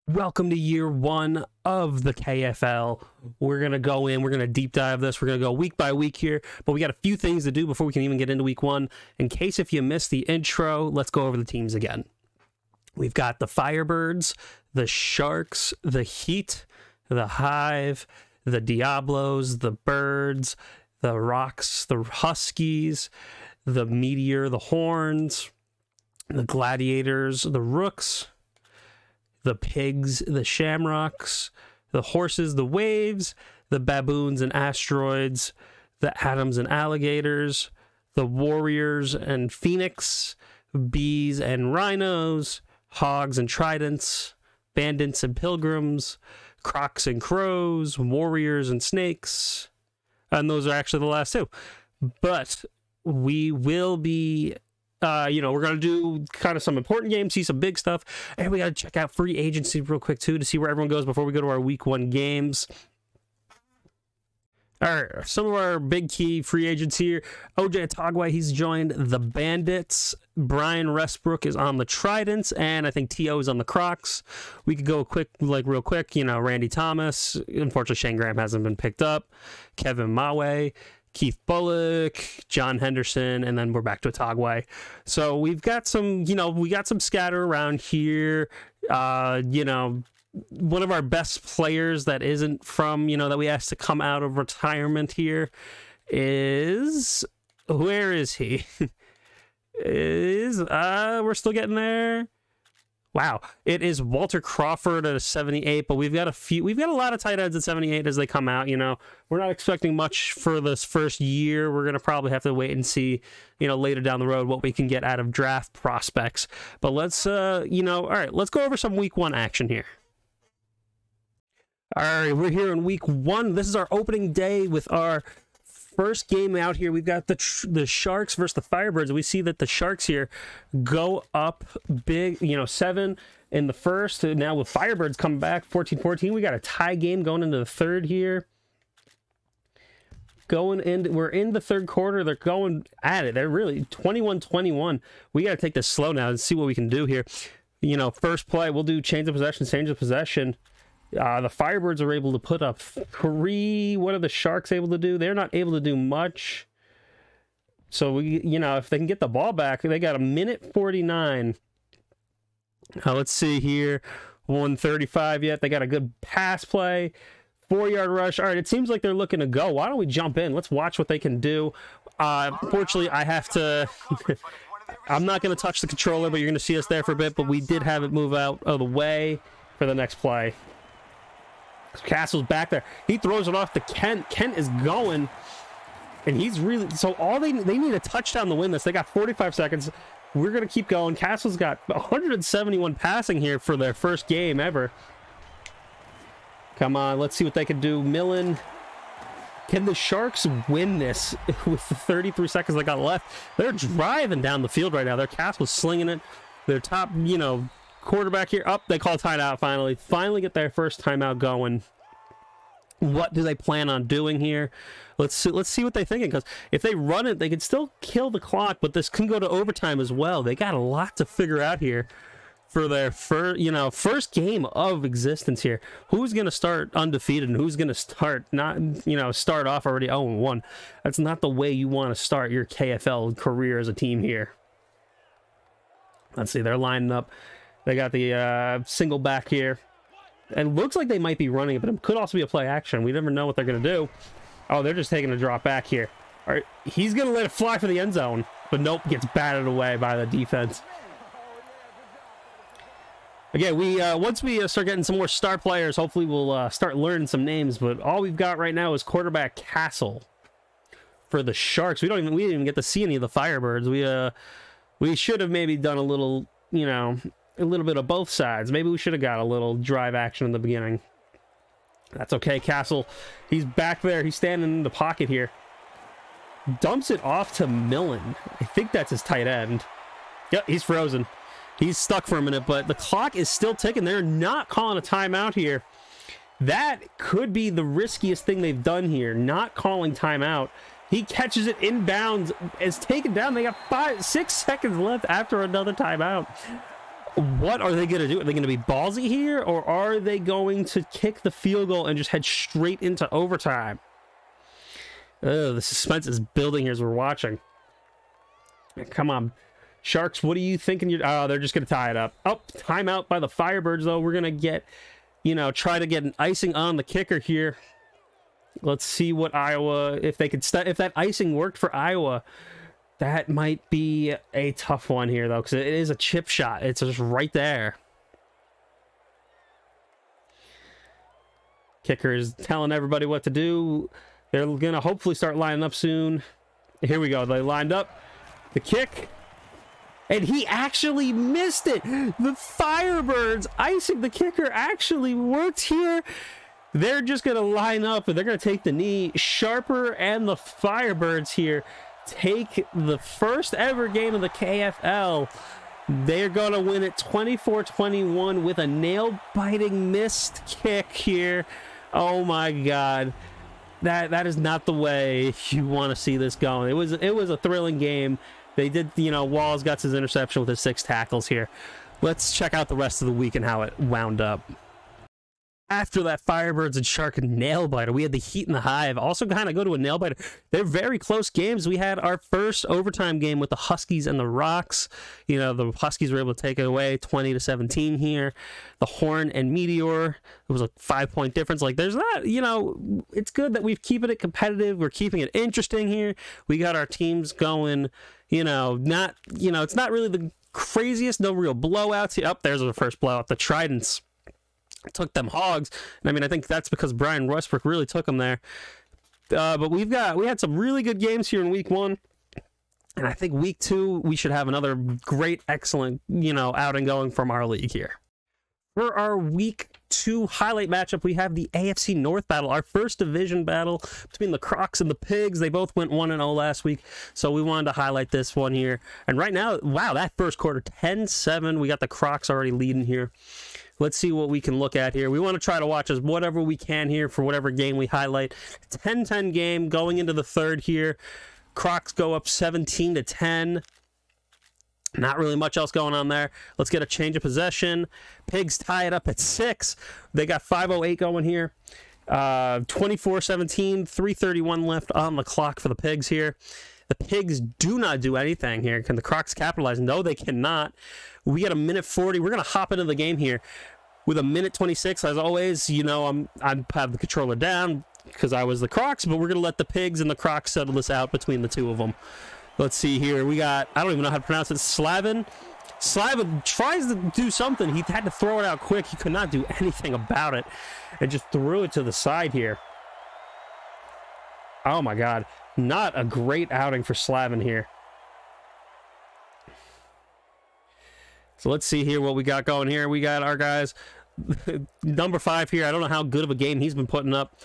Welcome to year one of the KFL. We're going to go in, we're going to deep dive this. We're going to go week by week here, but we got a few things to do before we can even get into week one. In case if you missed the intro, let's go over the teams again. We've got the Firebirds, the Sharks, the Heat, the Hive, the Diablos, the Birds, the Rocks, the Huskies, the Meteor, the Horns, the Gladiators, the Rooks, the Pigs, the Shamrocks, the Horses, the Waves, the Baboons and Asteroids, the Atoms and Alligators, the Warriors and Phoenix, Bees and Rhinos, Hogs and Tridents, Bandits and Pilgrims, Crocs and Crows, Warriors and Snakes, and those are actually the last two. But we will be we're going to do kind of some important games, see some big stuff, and we got to check out free agency real quick, too, to see where everyone goes before we go to our week one games. All right, some of our big key free agents here. OJ Atogwe, he's joined the Bandits. Brian Westbrook is on the Tridents, and I think T.O. is on the Crocs. We could go real quick, Randy Thomas. Unfortunately, Shane Graham hasn't been picked up. Kevin Mawe, Keith Bullock, John Henderson, and then we're back to Atogwe. So we've got some, we got some scatter around here. One of our best players that isn't from, that we asked to come out of retirement here is, where is he? We're still getting there. Wow, it is Walter Crawford at a 78, but we've got a lot of tight ends at 78 as they come out. We're not expecting much for this first year. We're gonna probably have to wait and see, later down the road what we can get out of draft prospects. But let's, all right, let's go over some week one action here. All right, we're here in week one. This is our opening day with our first game out here. We've got the Sharks versus the Firebirds. We see that the Sharks here go up big, 7 in the first. Now with Firebirds coming back 14-14, we got a tie game going into the third here. We're in the third quarter. They're going at it. They're really 21-21. We got to take this slow now and see what we can do here. First play, we'll do change of possession. The Firebirds are able to put up 3. What are the Sharks able to do? They're not able to do much. So, if they can get the ball back, they got a minute 49. Let's see here. 1:35 yet. They got a good pass play. 4-yard rush. All right, it seems like they're looking to go. Why don't we jump in? Let's watch what they can do. Unfortunately, I have to... I'm not going to touch the controller, but you're going to see us there for a bit. But we did have it move out of the way for the next play. Castle's back there. He throws it off to Kent. Kent is going, and he's really... So all they need a touchdown to win this. They got 45 seconds. We're going to keep going. Castle's got 171 passing here for their first game ever. Come on, let's see what they can do. Millen. Can the Sharks win this with the 33 seconds they got left? They're driving down the field right now. Their Castle's slinging it. Their top, quarterback here. They call timeout finally get their first timeout going. What do they plan on doing here? Let's see what they're thinking, because if they run it, they can still kill the clock, but this can go to overtime as well. They got a lot to figure out here for their first game of existence here. Who's going to start undefeated and who's going to start start off already 0-1? That's not the way you want to start your KFL career as a team here. Let's see, they're lining up. They got the single back here. And looks like they might be running it, but it could also be a play action. We never know what they're going to do. Oh, they're just taking a drop back here. All right, he's going to let it fly for the end zone. But nope, gets batted away by the defense. Again, once we start getting some more star players, hopefully we'll start learning some names. But all we've got right now is quarterback Castle for the Sharks. We didn't even get to see any of the Firebirds. We should have maybe done a little, a little bit of both sides. Maybe we should have got a little drive action in the beginning. That's okay. Castle, he's back there. He's standing in the pocket here. Dumps it off to Millen. I think that's his tight end. Yep, he's frozen. He's stuck for a minute, but the clock is still ticking. They're not calling a timeout here. That could be the riskiest thing they've done here, not calling timeout. He catches it inbounds. It's taken down. They got 6 seconds left after another timeout. What are they going to do? Are they going to be ballsy here, or are they going to kick the field goal and just head straight into overtime? The suspense is building here as we're watching. Come on, Sharks, what are you thinking? Oh, they're just going to tie it up. Oh, timeout by the Firebirds, though. We're going to get, try to get an icing on the kicker here. Let's see what Iowa, if they could, if that icing worked for Iowa. That might be a tough one here, though, because it is a chip shot. It's just right there. Kicker is telling everybody what to do. They're going to hopefully start lining up soon. Here we go. They lined up. The kick. And he actually missed it. The Firebirds icing the kicker actually worked here. They're just going to line up, and they're going to take the knee. Sharper and the Firebirds here take the first ever game of the KFL. They're going to win it 24-21 with a nail-biting missed kick here. Oh my God. That is not the way you want to see this going. It was a thrilling game. They did, Walls got his interception with his 6 tackles here. Let's check out the rest of the week and how it wound up. After that Firebirds and Shark nail biter, we had the Heat and the Hive also kind of go to a nail biter. They're very close games. We had our first overtime game with the Huskies and the Rocks. The Huskies were able to take it away 20-17 here. The Horn and Meteor, it was a 5-point difference. Like, there's not, it's good that we've keeping it competitive. We're keeping it interesting here. We got our teams going, not, it's not really the craziest, no real blowouts. Up there's the first blowout. The Tridents took them hogs, and I think that's because Brian Westbrook really took them there. But we had some really good games here in week 1, and I think week 2 we should have another great, excellent, outing going from our league here. For our week 2 highlight matchup, we have the AFC North battle, our first division battle between the Crocs and the Pigs. They both went 1-0 last week, so we wanted to highlight this one here. And right now, wow, that first quarter, 10-7. We got the Crocs already leading here. Let's see what we can look at here. We want to try to watch as whatever we can here for whatever game we highlight. 10-10 game going into the third here. Crocs go up 17-10. Not really much else going on there. Let's get a change of possession. Pigs tie it up at 6. They got 5:08 going here. 24-17, 3:31 left on the clock for the Pigs here. The Pigs do not do anything here. Can the Crocs capitalize? No, they cannot. We got a minute 40. We're going to hop into the game here with a minute 26. As always, I have the controller down because I was the Crocs, but we're going to let the Pigs and the Crocs settle this out between the two of them. Let's see here. We got, I don't even know how to pronounce it, Slavin. Slavin tries to do something. He had to throw it out quick. He could not do anything about it and just threw it to the side here. Oh my God. Not a great outing for Slavin here. So let's see here what we got going here. We got our guys. Number 5 here. I don't know how good of a game he's been putting up.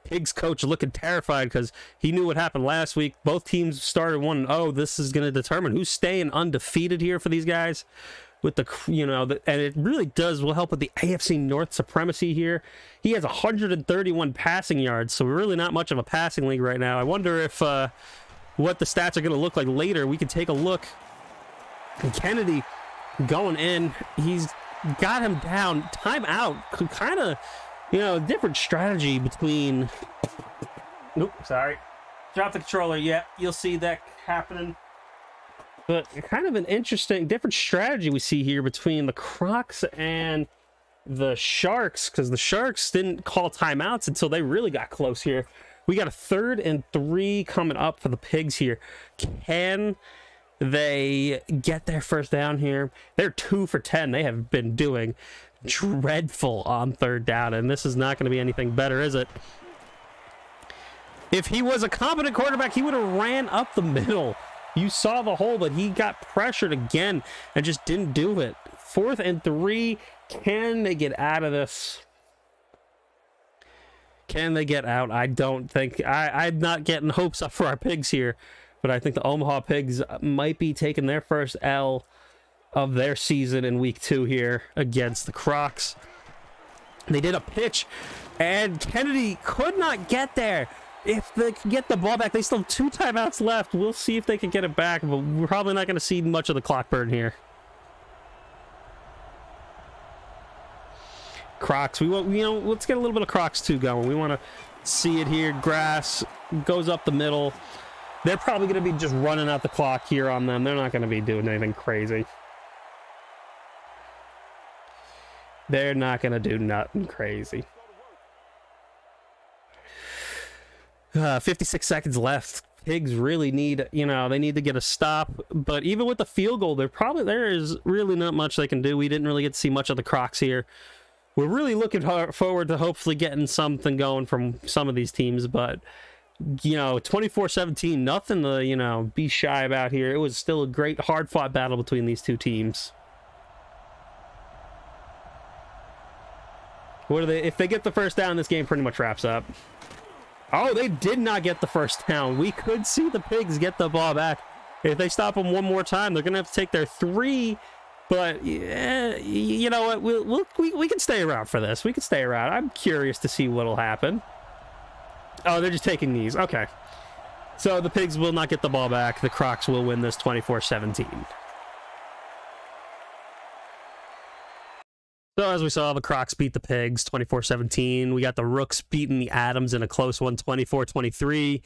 Pigs coach looking terrified because he knew what happened last week. Both teams started 1-0. This is going to determine who's staying undefeated here for these guys. With the, and it really will help with the AFC North supremacy here. He has 131 passing yards, so we're really not much of a passing league right now. I wonder if what the stats are going to look like later. We can take a look. And Kennedy going in. He's got him down. Timeout. Kind of, different strategy between... Nope, sorry. Drop the controller. Yeah, you'll see that happening. But kind of an interesting, different strategy we see here between the Crocs and the Sharks, because the Sharks didn't call timeouts until they really got close here. We got a 3rd and 3 coming up for the Pigs here. Can they get their first down here? They're 2 for 10. They have been doing dreadful on 3rd down, and this is not going to be anything better, is it? If he was a competent quarterback, he would have ran up the middle. You saw the hole, but he got pressured again and just didn't do it. 4th and 3. Can they get out of this? Can they get out? I don't think. I'm not getting hopes up for our Pigs here, but I think the Omaha Pigs might be taking their first L of their season in week 2 here against the Crocs. They did a pitch, and Kennedy could not get there. If they can get the ball back, they still have 2 timeouts left. We'll see if they can get it back, but we're probably not going to see much of the clock burn here. Crocs. We want, you know, let's get a little bit of Crocs too going. We want to see it here. Grass goes up the middle. They're probably going to be just running out the clock here on them. They're not going to be doing anything crazy. They're not going to do nothing crazy. 56 seconds left. Pigs really need, you know, they need to get a stop. But even with the field goal, there is really not much they can do. We didn't really get to see much of the Crocs here. We're really looking forward to hopefully getting something going from some of these teams. But, you know, 24-17, nothing to, you know, be shy about here. It was still a great, hard-fought battle between these two teams. What are they? If they get the first down, this game pretty much wraps up. Oh, they did not get the first down. We could see the Pigs get the ball back. If they stop them one more time, they're going to have to take their 3. But, yeah, you know what? We can stay around for this. We can stay around. I'm curious to see what will happen. Oh, they're just taking knees. Okay. So the Pigs will not get the ball back. The Crocs will win this 24-17. So as we saw, the Crocs beat the Pigs 24-17. We got the Rooks beating the Adams in a close one, 24-23.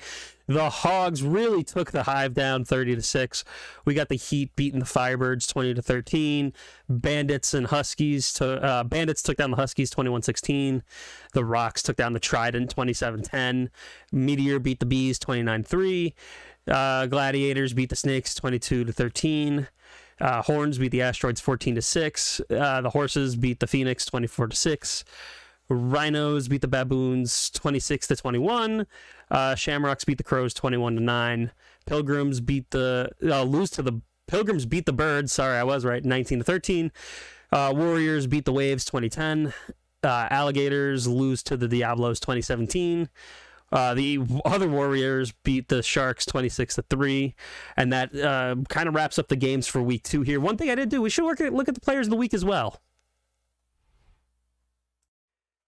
The Hogs really took the Hive down 30-6. We got the Heat beating the Firebirds 20-13. Bandits and Huskies Bandits took down the Huskies 21-16. The Rocks took down the Trident 27-10. Meteor beat the Bees 29-3. Gladiators beat the Snakes 22-13. Horns beat the Asteroids 14-6. The Horses beat the Phoenix 24-6. Rhinos beat the Baboons 26-21. Shamrocks beat the Crows 21-9. Pilgrims beat the Pilgrims beat the Birds. Sorry, I was right. 19-13. Warriors beat the Waves 2010. Alligators lose to the Diablos 2017. The other Warriors beat the Sharks 26-3, and that kind of wraps up the games for week 2 here. One thing I did do, we should look at the players of the week as well.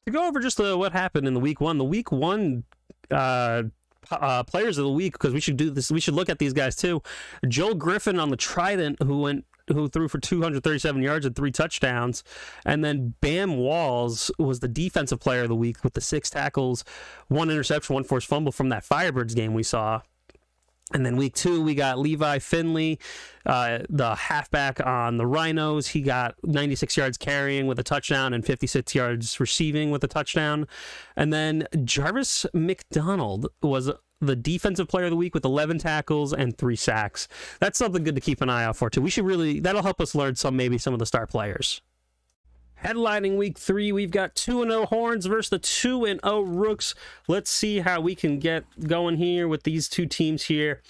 To go over just what happened in the week 1, players of the week, because we should do this. We should look at these guys too. Joel Griffin on the Trident, who threw for 237 yards and 3 touchdowns. And then Bam Walls was the defensive player of the week with the 6 tackles, 1 interception, 1 forced fumble from that Firebirds game we saw. And then week 2, we got Levi Finley, the halfback on the Rhinos. He got 96 yards carrying with a touchdown and 56 yards receiving with a touchdown. And then Jarvis McDonald was the defensive player of the week with 11 tackles and 3 sacks. That's something good to keep an eye out for, too. That'll help us learn maybe some of the star players. Headlining week 3, we've got 2-0 Horns versus the 2-0 Rooks. Let's see how we can get going here with these two teams here.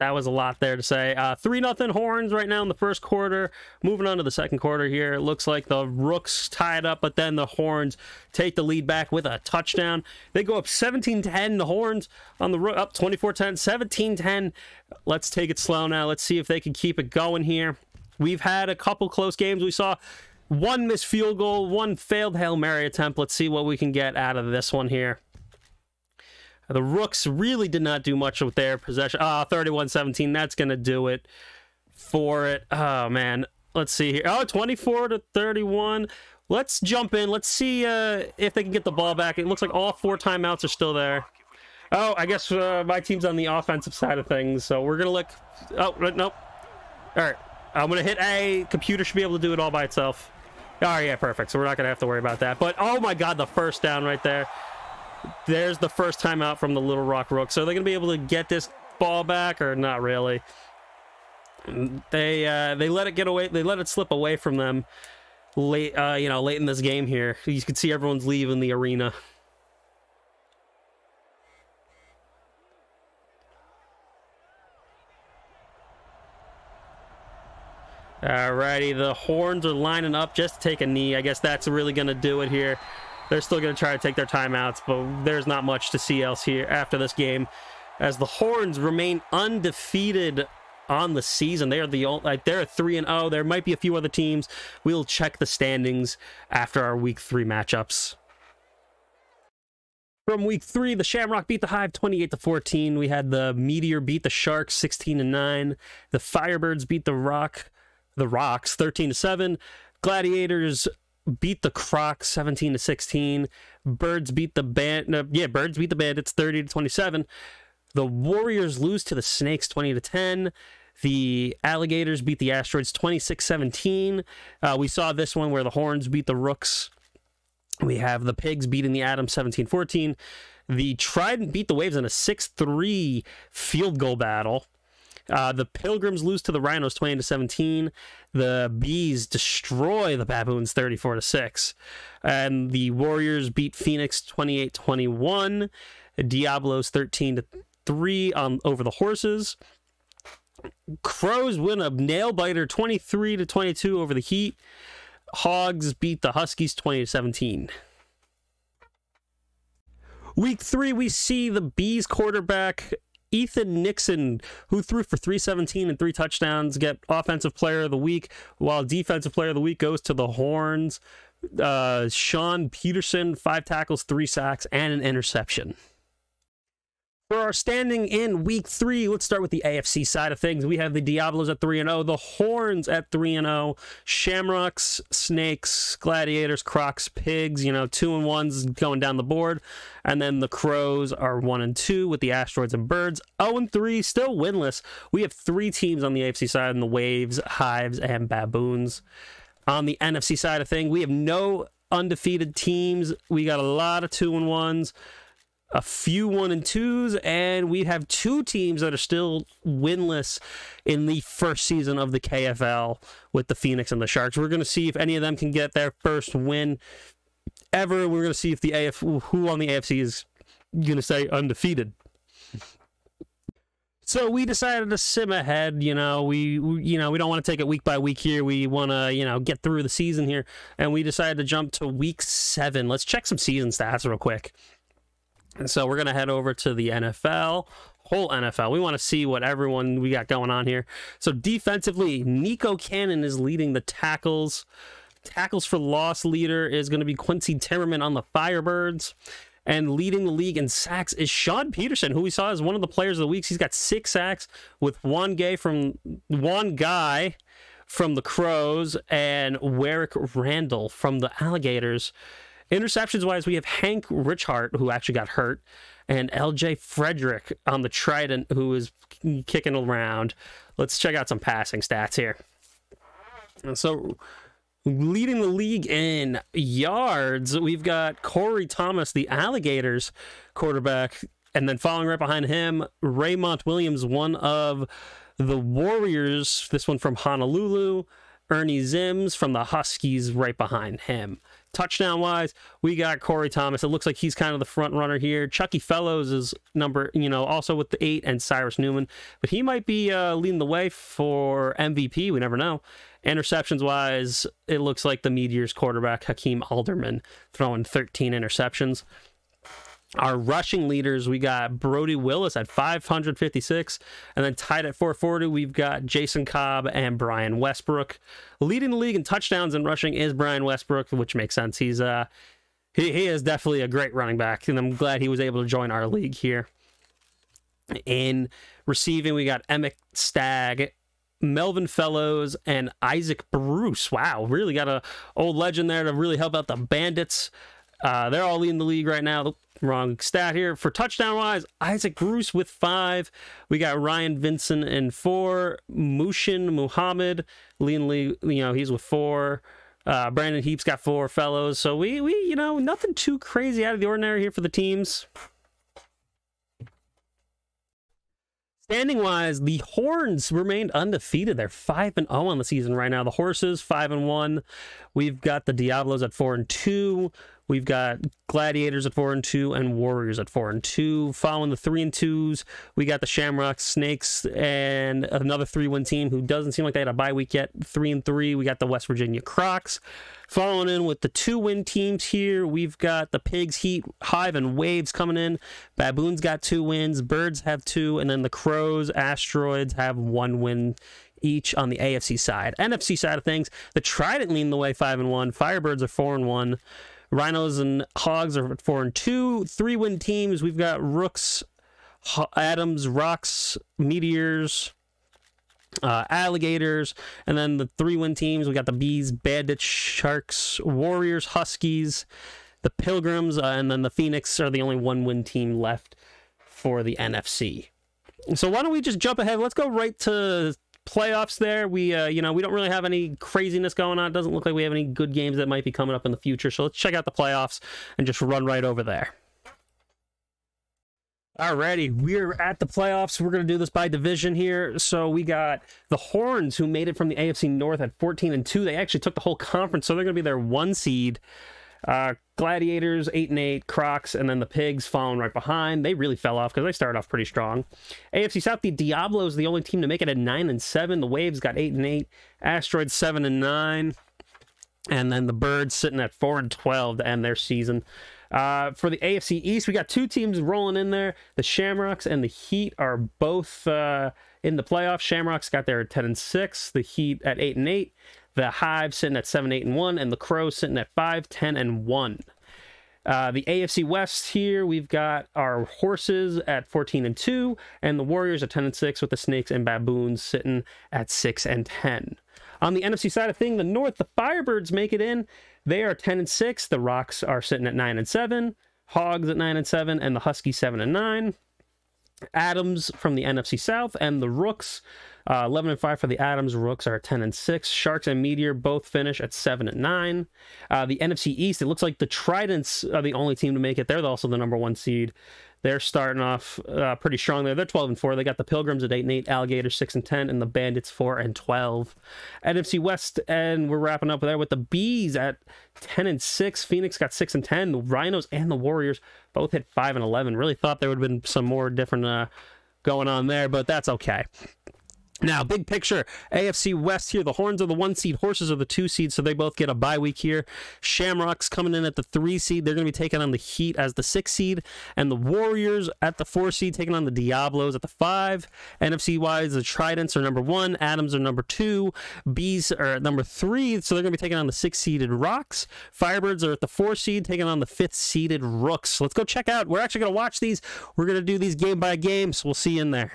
That was a lot there to say. 3-0 Horns right now in the first quarter. Moving on to the second quarter here. It looks like the Rooks tie it up, but then the Horns take the lead back with a touchdown. They go up 17-10. The Horns on the up 24-10, 17-10. Let's take it slow now. Let's see if they can keep it going here. We've had a couple close games. We saw 1 missed field goal, 1 failed Hail Mary attempt. Let's see what we can get out of this one here. The Rooks really did not do much with their possession. 31-17. That's going to do it for it. Oh, man. Let's see here. 24-31. Let's jump in. Let's see if they can get the ball back. It looks like all 4 timeouts are still there. Oh, I guess my team's on the offensive side of things, so we're going to look. Oh, nope. All right. I'm going to hit A. Computer should be able to do it all by itself. Oh, yeah, perfect. So we're not going to have to worry about that. But, oh, my God, the first down right there. There's the first time out from the Little Rock Rooks. So they're going to be able to get this ball back or not really? They let it get away. They let it slip away from them late in this game here. You can see everyone's leaving the arena. Alrighty, the Horns are lining up just to take a knee. I guess that's really going to do it here. They're still going to try to take their timeouts, but there's not much to see else here after this game, as the Horns remain undefeated on the season. They are they're 3-0. There might be a few other teams. We'll check the standings after our week 3 matchups. From week 3, the Shamrock beat the Hive 28-14. We had the Meteor beat the Sharks 16-9. The Firebirds beat the Rocks 13-7. Gladiators beat the Crocs 17-16. Birds beat the Birds beat the Bandits 30-27. The Warriors lose to the Snakes 20-10. The Alligators beat the Asteroids 26-17. We saw this one where the Horns beat the Rooks. We have the Pigs beating the Adams 17-14. The Trident beat the Waves in a 6-3 field goal battle. The Pilgrims lose to the Rhinos 20-17. The Bees destroy the Baboons 34-6. And the Warriors beat Phoenix 28-21. Diablos 13-3 over the Horses. Crows win a nail-biter 23-22 over the Heat. Hogs beat the Huskies 20-17. Week 3, we see the Bees quarterback Ethan Nixon, who threw for 317 and 3 touchdowns, get Offensive Player of the Week, while Defensive Player of the Week goes to the Horns. Sean Peterson, 5 tackles, 3 sacks, and an interception. For our standing in week 3, let's start with the AFC side of things. We have the Diablos at 3-0, the Horns at 3-0, Shamrocks, Snakes, Gladiators, Crocs, Pigs, 2-1s going down the board. And then the Crows are 1-2 with the Asteroids and Birds. 0-3, still winless. We have 3 teams on the AFC side, and the Waves, Hives, and Baboons. On the NFC side of things, we have no undefeated teams. We got a lot of 2-1s. A few 1-2s, and we have 2 teams that are still winless in the first season of the KFL with the Phoenix and the Sharks. We're going to see if any of them can get their first win ever. We're going to see if who on the AFC is going to stay undefeated. So we decided to sim ahead. We don't want to take it week by week here. We want to get through the season here, and we decided to jump to week 7. Let's check some season stats real quick. And so we're going to head over to the NFL, whole NFL. We want to see what everyone we got going on here. So defensively, Nico Cannon is leading the tackles. Tackles for loss leader is going to be Quincy Timmerman on the Firebirds. And leading the league in sacks is Sean Peterson, who we saw as one of the players of the week. He's got 6 sacks with one guy from the Crows and Warwick Randall from the Alligators. Interceptions-wise, we have Hank Richhart, who actually got hurt, and LJ Frederick on the Trident, who is kicking around. Let's check out some passing stats here. And so, leading the league in yards, we've got Corey Thomas, the Alligators quarterback, and then following right behind him, Raymond Williams, one of the Warriors, this one from Honolulu, Ernie Zims from the Huskies right behind him. Touchdown-wise, we got Corey Thomas. It looks like he's kind of the front runner here. Chucky Fellows is also with the 8, and Cyrus Newman. But he might be leading the way for MVP. We never know. Interceptions-wise, it looks like the Meteors quarterback, Hakeem Alderman, throwing 13 interceptions. Our rushing leaders, we got Brody Willis at 556, and then tied at 440, we've got Jason Cobb and Brian Westbrook. Leading the league in touchdowns and rushing is Brian Westbrook, which makes sense. He is definitely a great running back, and I'm glad he was able to join our league here. In receiving, we got Emmett Stagg, Melvin Fellows, and Isaac Bruce. Wow, really got a old legend there to really help out the Bandits. They're all leading the league right now. Wrong stat here. For touchdown-wise, Isaac Bruce with 5. We got Ryan Vincent in 4. Mushin Muhammad leading the league, he's with 4. Brandon Heaps got 4 Fellows. So we nothing too crazy out of the ordinary here for the teams. Standing-wise, the Horns remained undefeated. They're 5-0 on the season right now. The Horses, 5-1. We've got the Diablos at 4-2. We've got Gladiators at 4-2 and Warriors at 4-2. Following the 3-2s, we got the Shamrocks, Snakes, and another 3-win team who doesn't seem like they had a bye week yet. 3-3, we got the West Virginia Crocs. Following in with the 2-win teams here, we've got the Pigs, Heat, Hive, and Waves coming in. Baboons got 2 wins. Birds have 2, and then the Crows, Asteroids have 1 win each on the AFC side. NFC side of things, the Trident leading the way 5-1. Firebirds are 4-1. Rhinos and Hogs are 4-2. 3-win teams, we've got Rooks, Adams, Rocks, Meteors, Alligators, and then the 3-win teams, we got the Bees, Bandits, Sharks, Warriors, Huskies, the Pilgrims, and then the Phoenix are the only 1-win team left for the NFC. So why don't we just jump ahead? Let's go right to playoffs there. We we don't really have any craziness going on. It doesn't look like we have any good games that might be coming up in the future. So let's check out the playoffs and just run right over there. Alrighty, we're at the playoffs. We're going to do this by division here. So we got the Horns, who made it from the AFC North at 14-2. They actually took the whole conference, so they're going to be their 1 seed. Gladiators 8-8, Crocs, and then the Pigs following right behind. They really fell off because they started off pretty strong. AFC South, the Diablos, the only team to make it at 9-7. The Waves got 8-8, Asteroids 7-9, and then the Birds sitting at 4-12 to end their season. For the AFC East, we got 2 teams rolling in there. The Shamrocks and the Heat are both in the playoffs. Shamrocks got there at 10-6, the Heat at 8-8, the Hive sitting at 7-8-1, and the Crows sitting at 5-10-1. The AFC West here, we've got our Horses at 14-2, and the Warriors at 10-6, with the Snakes and Baboons sitting at 6-10. On the NFC side of things, the North, the Firebirds make it in. They are 10-6. The Rocks are sitting at 9-7. Hogs at 9-7, and the Huskies 7-9. Adams from the NFC South and the Rooks, 11-5 for the Adams. Rooks are 10-6. Sharks and Meteor both finish at 7-9. The NFC East, it looks like the Tridents are the only team to make it. They're also the number 1 seed. They're starting off pretty strong there. They're 12-4. They got the Pilgrims at 8-8, Alligators 6-10, and the Bandits 4-12. NFC West, and we're wrapping up there with the Bees at 10-6. Phoenix got 6-10. The Rhinos and the Warriors both hit 5-11. Really thought there would have been some more different going on there, but that's okay. Now, big picture, AFC West here, the Horns are the 1 seed, Horses are the 2 seed, so they both get a bye week here. Shamrocks coming in at the 3 seed, they're going to be taking on the Heat as the 6 seed, and the Warriors at the 4 seed, taking on the Diablos at the 5. NFC-wise, the Tridents are number 1, Adams are number 2, Bees are at number 3, so they're going to be taking on the 6-seeded Rocks. Firebirds are at the 4 seed, taking on the 5th-seeded Rooks. Let's go check out. We're actually going to watch these. We're going to do these game by game, so we'll see you in there.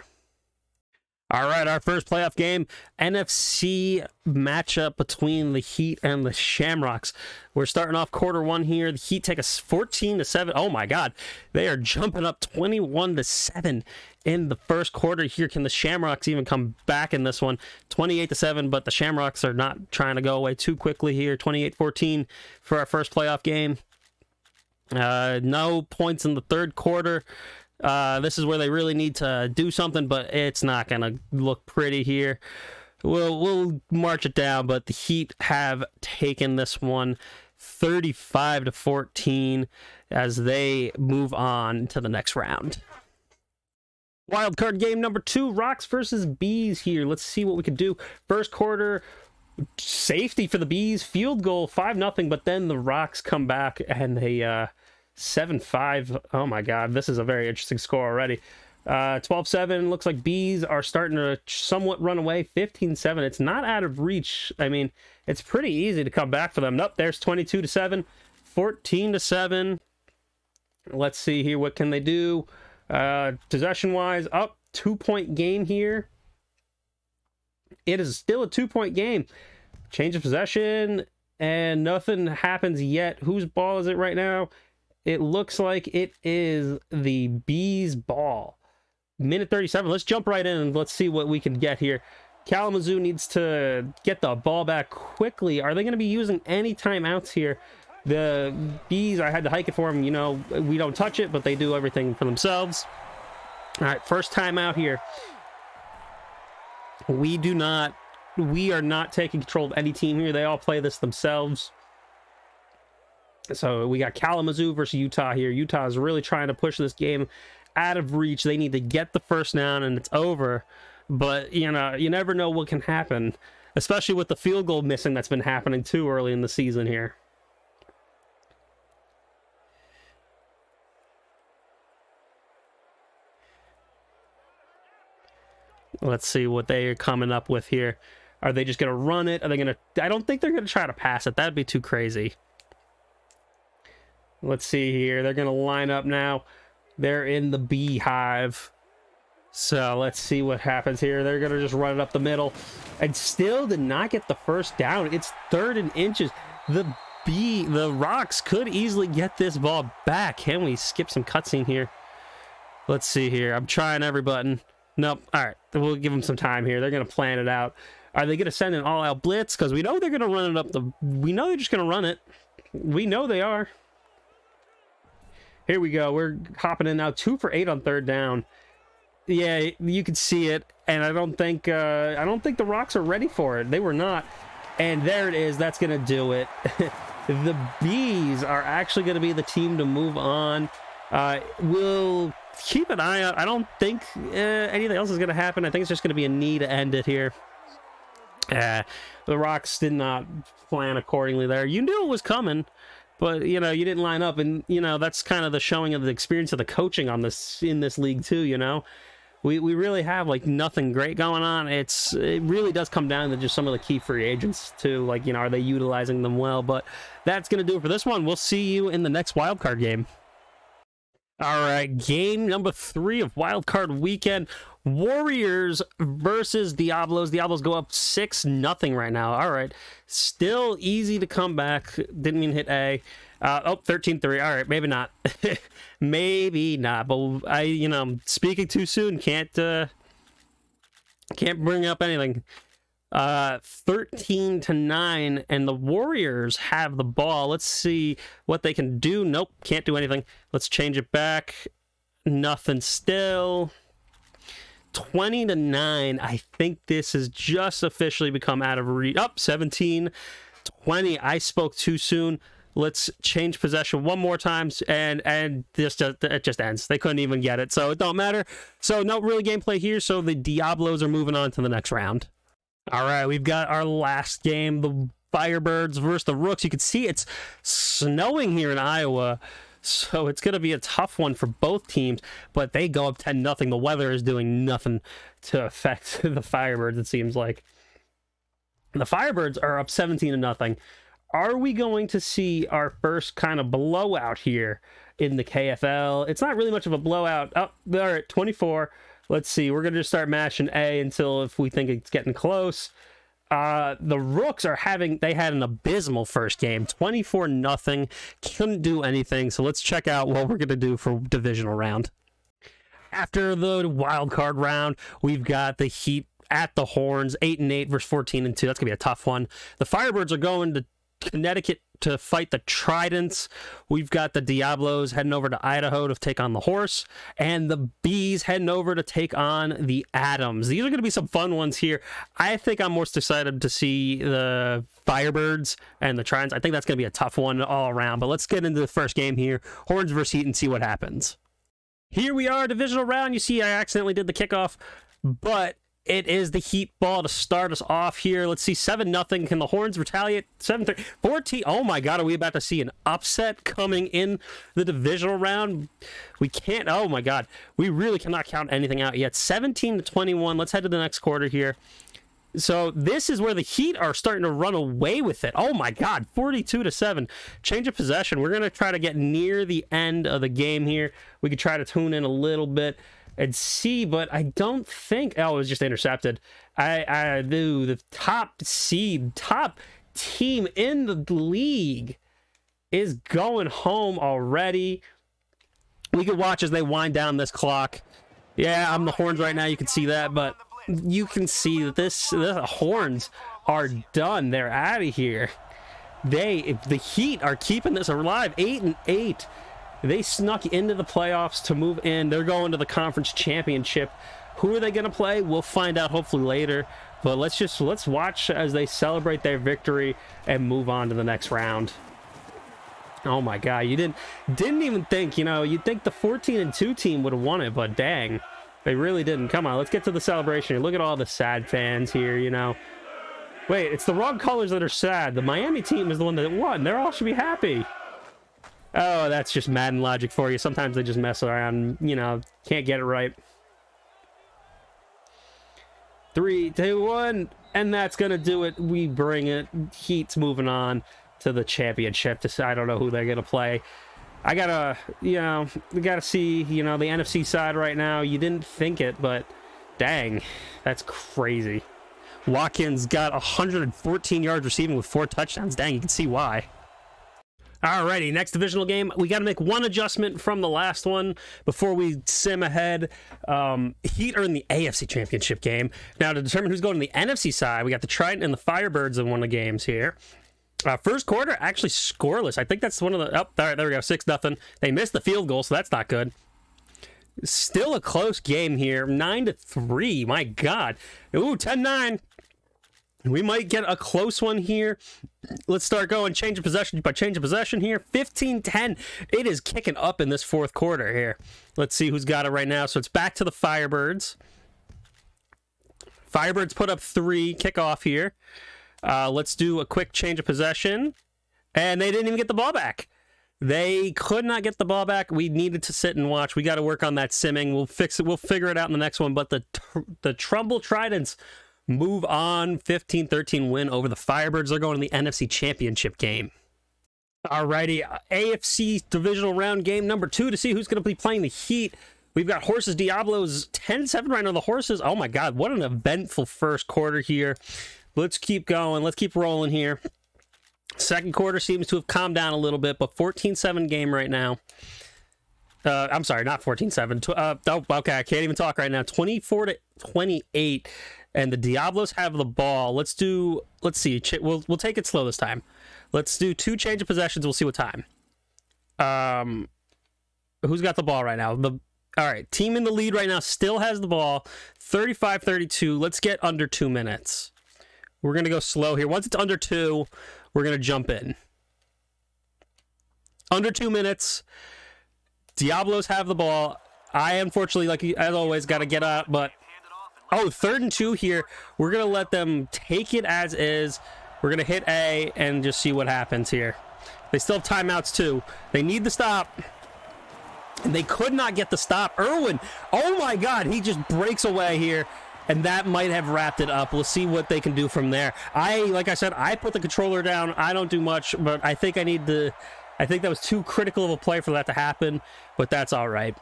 All right, our first playoff game, NFC matchup between the Heat and the Shamrocks. We're starting off quarter 1 here. The Heat take a 14-7. Oh my God, they are jumping up 21-7 in the first quarter here. Can the Shamrocks even come back in this one? 28-7, but the Shamrocks are not trying to go away too quickly here. 28-14 for our first playoff game. No points in the third quarter. This is where they really need to do something, but it's not going to look pretty here. We'll march it down, but the Heat have taken this one 35-14 as they move on to the next round. Wild card game number 2, Rocks versus Bees here. Let's see what we can do. First quarter, safety for the Bees, field goal, 5-0, but then the Rocks come back and they 7-5. Oh my God, this is a very interesting score already. 12-7. Looks like Bees are starting to somewhat run away. 15-7. It's not out of reach. I mean, it's pretty easy to come back for them. Nope, there's 22-7, 14-7. Let's see here. What can they do? Possession-wise, up 2-point game here. It is still a 2-point game. Change of possession, and nothing happens yet. Whose ball is it right now? It looks like it is the Bees' ball. Minute 37. Let's jump right in and let's see what we can get here. Kalamazoo needs to get the ball back quickly. Are they going to be using any timeouts here? The Bees, I had to hike it for them. You know, we don't touch it, but they do everything for themselves. All right, first timeout here. We are not taking control of any team here. They all play this themselves. So we got Kalamazoo versus Utah here. Utah is really trying to push this game out of reach. They need to get the first down and it's over. But, you know, you never know what can happen, especially with the field goal missing that's been happening too early in the season here. Let's see what they are coming up with here. Are they just going to run it? Are they going to... I don't think they're going to try to pass it. That'd be too crazy. Let's see here. They're going to line up now. They're in the beehive. So let's see what happens here. They're going to just run it up the middle and still did not get the first down. It's 3rd and inches. The Rocks could easily get this ball back. Can we skip some cutscene here? Let's see here. I'm trying every button. Nope. All right. We'll give them some time here. They're going to plan it out. Are they going to send an all-out blitz? Because we know they're going to run it up the... We know they're just going to run it. We know they are. Here we go. We're hopping in now. 2 for 8 on 3rd down. Yeah, you can see it, and I don't think the Rocks are ready for it. They were not, and there it is. That's gonna do it. The Bees are actually gonna be the team to move on. We'll keep an eye out. I don't think anything else is gonna happen. I think it's just gonna be a knee to end it here. The Rocks did not plan accordingly there. You knew it was coming, but you know, you didn't line up, and you know, that's kind of the showing of the experience of the coaching on this in this league too. You know, we really have like nothing great going on. It really does come down to just some of the key free agents too. Like, you know, are they utilizing them well? But that's gonna do it for this one. We'll see you in the next wildcard game. All right, game number 3 of wildcard weekend. Warriors versus Diablos. Diablos go up 6-0 right now. All right, still easy to come back. Didn't mean hit A. Oh, 13-3. All right, maybe not. Maybe not. But you know, speaking too soon, can't bring up anything. 13-9, and the Warriors have the ball. Let's see what they can do. Nope, can't do anything. Let's change it back. Nothing still. 20-9. I think this has just officially become out of reach. Up 17-20. I spoke too soon. Let's change possession one more time, and it just ends. They couldn't even get it, so it don't matter. So no really gameplay here. So the Diablos are moving on to the next round. All right, we've got our last game, the Firebirds versus the Rooks. You can see it's snowing here in Iowa, so it's going to be a tough one for both teams, but they go up 10-0. The weather is doing nothing to affect the Firebirds, it seems like. The Firebirds are up 17-0. Are we going to see our first kind of blowout here in the KFL? It's not really much of a blowout. Oh, they're at 24. Let's see. We're going to just start mashing A until if we think it's getting close. The Rooks they had an abysmal first game. 24-0. Couldn't do anything. So let's check out what we're going to do for divisional round. After the wild card round, we've got the Heat at the Horns. 8-8 versus 14-2. That's going to be a tough one. The Firebirds are going to Connecticut to fight the Tridents. We've got the Diablos heading over to Idaho to take on the Horse, and the Bees heading over to take on the Adams. These are going to be some fun ones here. I think I'm most excited to see the Firebirds and the Tridents. I think that's going to be a tough one all around, but let's get into the first game here. Horns versus Heat and see what happens. Here we are, divisional round. You see I accidentally did the kickoff, but it is the Heat ball to start us off here. Let's see, 7-0. Can the Horns retaliate? 7-3. 14. Oh my God, are we about to see an upset coming in the divisional round? We can't. Oh my God, we really cannot count anything out yet. 17-21. Let's head to the next quarter here. So this is where the Heat are starting to run away with it. Oh my God, 42-7. Change of possession. We're going to try to get near the end of the game here. We could try to tune in a little bit and see, but I don't think... Oh, it was just intercepted. I do. The top seed, top team in the league is going home already. We could watch as they wind down this clock. Yeah, I'm the Horns right now. You can see that, but you can see that the Horns are done. They're out of here. The Heat are keeping this alive. 8-8. They snuck into the playoffs to move in. They're going to the conference championship. Who are they going to play? We'll find out hopefully later. But let's watch as they celebrate their victory and move on to the next round. Oh my God, you didn't even think, you know, you'd think the 14-2 team would have won it, but dang, they really didn't. Come on, let's get to the celebration. Look at all the sad fans here, you know. Wait, it's the wrong colors that are sad. The Miami team is the one that won. They all should be happy. Oh, that's just Madden logic for you. Sometimes they just mess around, you know, can't get it right. 3, 2, 1, and that's gonna do it. We bring it. Heat's moving on to the championship. I don't know who they're gonna play. I gotta, we gotta see, the NFC side right now. You didn't think it, but dang, that's crazy. Watkins got 114 yards receiving with 4 touchdowns. Dang, you can see why. Alrighty, next divisional game. We got to make one adjustment from the last one before we sim ahead. Heat are in the AFC Championship game. Now, to determine who's going to the NFC side, we got the Trident and the Firebirds in one of the games here. First quarter, actually scoreless. I think that's one of the... Oh, there we go, 6-0. They missed the field goal, so that's not good. Still a close game here. 9-3, my God. Ooh, 10-9. We might get a close one here. Let's start going. Change of possession by change of possession here. 15-10. It is kicking up in this fourth quarter here. Let's see who's got it right now. So it's back to the Firebirds. Firebirds put up 3. Kickoff here. Let's do a quick change of possession. And they didn't even get the ball back. They could not get the ball back. We needed to sit and watch. We got to work on that simming. We'll fix it. We'll figure it out in the next one. But the Trumbull Tridents move on. 15-13 win over the Firebirds. They're going to the NFC Championship game. Alrighty, AFC divisional round game number 2 to see who's going to be playing the Heat. We've got Horses Diablos 10-7 right now. The Horses, oh my God, what an eventful first quarter here. Let's keep going. Let's keep rolling here. Second quarter seems to have calmed down a little bit, but 14-7 game right now. I'm sorry, not 14-7. Oh, okay, I can't even talk right now. 24-28. And the Diablos have the ball. Let's see. We'll take it slow this time. Let's do 2 change of possessions. We'll see what time. Who's got the ball right now? All right, team in the lead right now still has the ball. 35-32. Let's get under 2 minutes. We're going to go slow here. Once it's under 2, we're going to jump in. Under 2 minutes. Diablos have the ball. I, unfortunately, like as always, got to get out, but... Oh, 3rd and 2 here. We're going to let them take it as is. We're going to hit A and just see what happens here. They still have timeouts, too. They need the stop. And they could not get the stop. Irwin, oh my God, he just breaks away here. And that might have wrapped it up. We'll see what they can do from there. Like I said, I put the controller down. I don't do much, but I think I think that was too critical of a play for that to happen, but that's all right.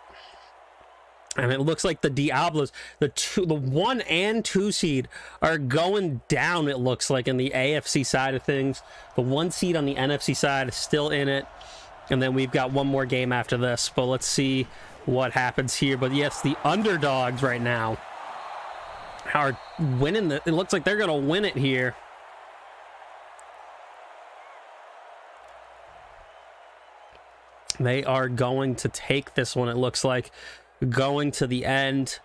And it looks like the Diablos, the 1 and 2 seed are going down, it looks like, in the AFC side of things. The 1 seed on the NFC side is still in it. And then we've got one more game after this. But let's see what happens here. But yes, the underdogs right now are winning. It looks like they're going to win it here. They are going to take this one, it looks like. Going to the end.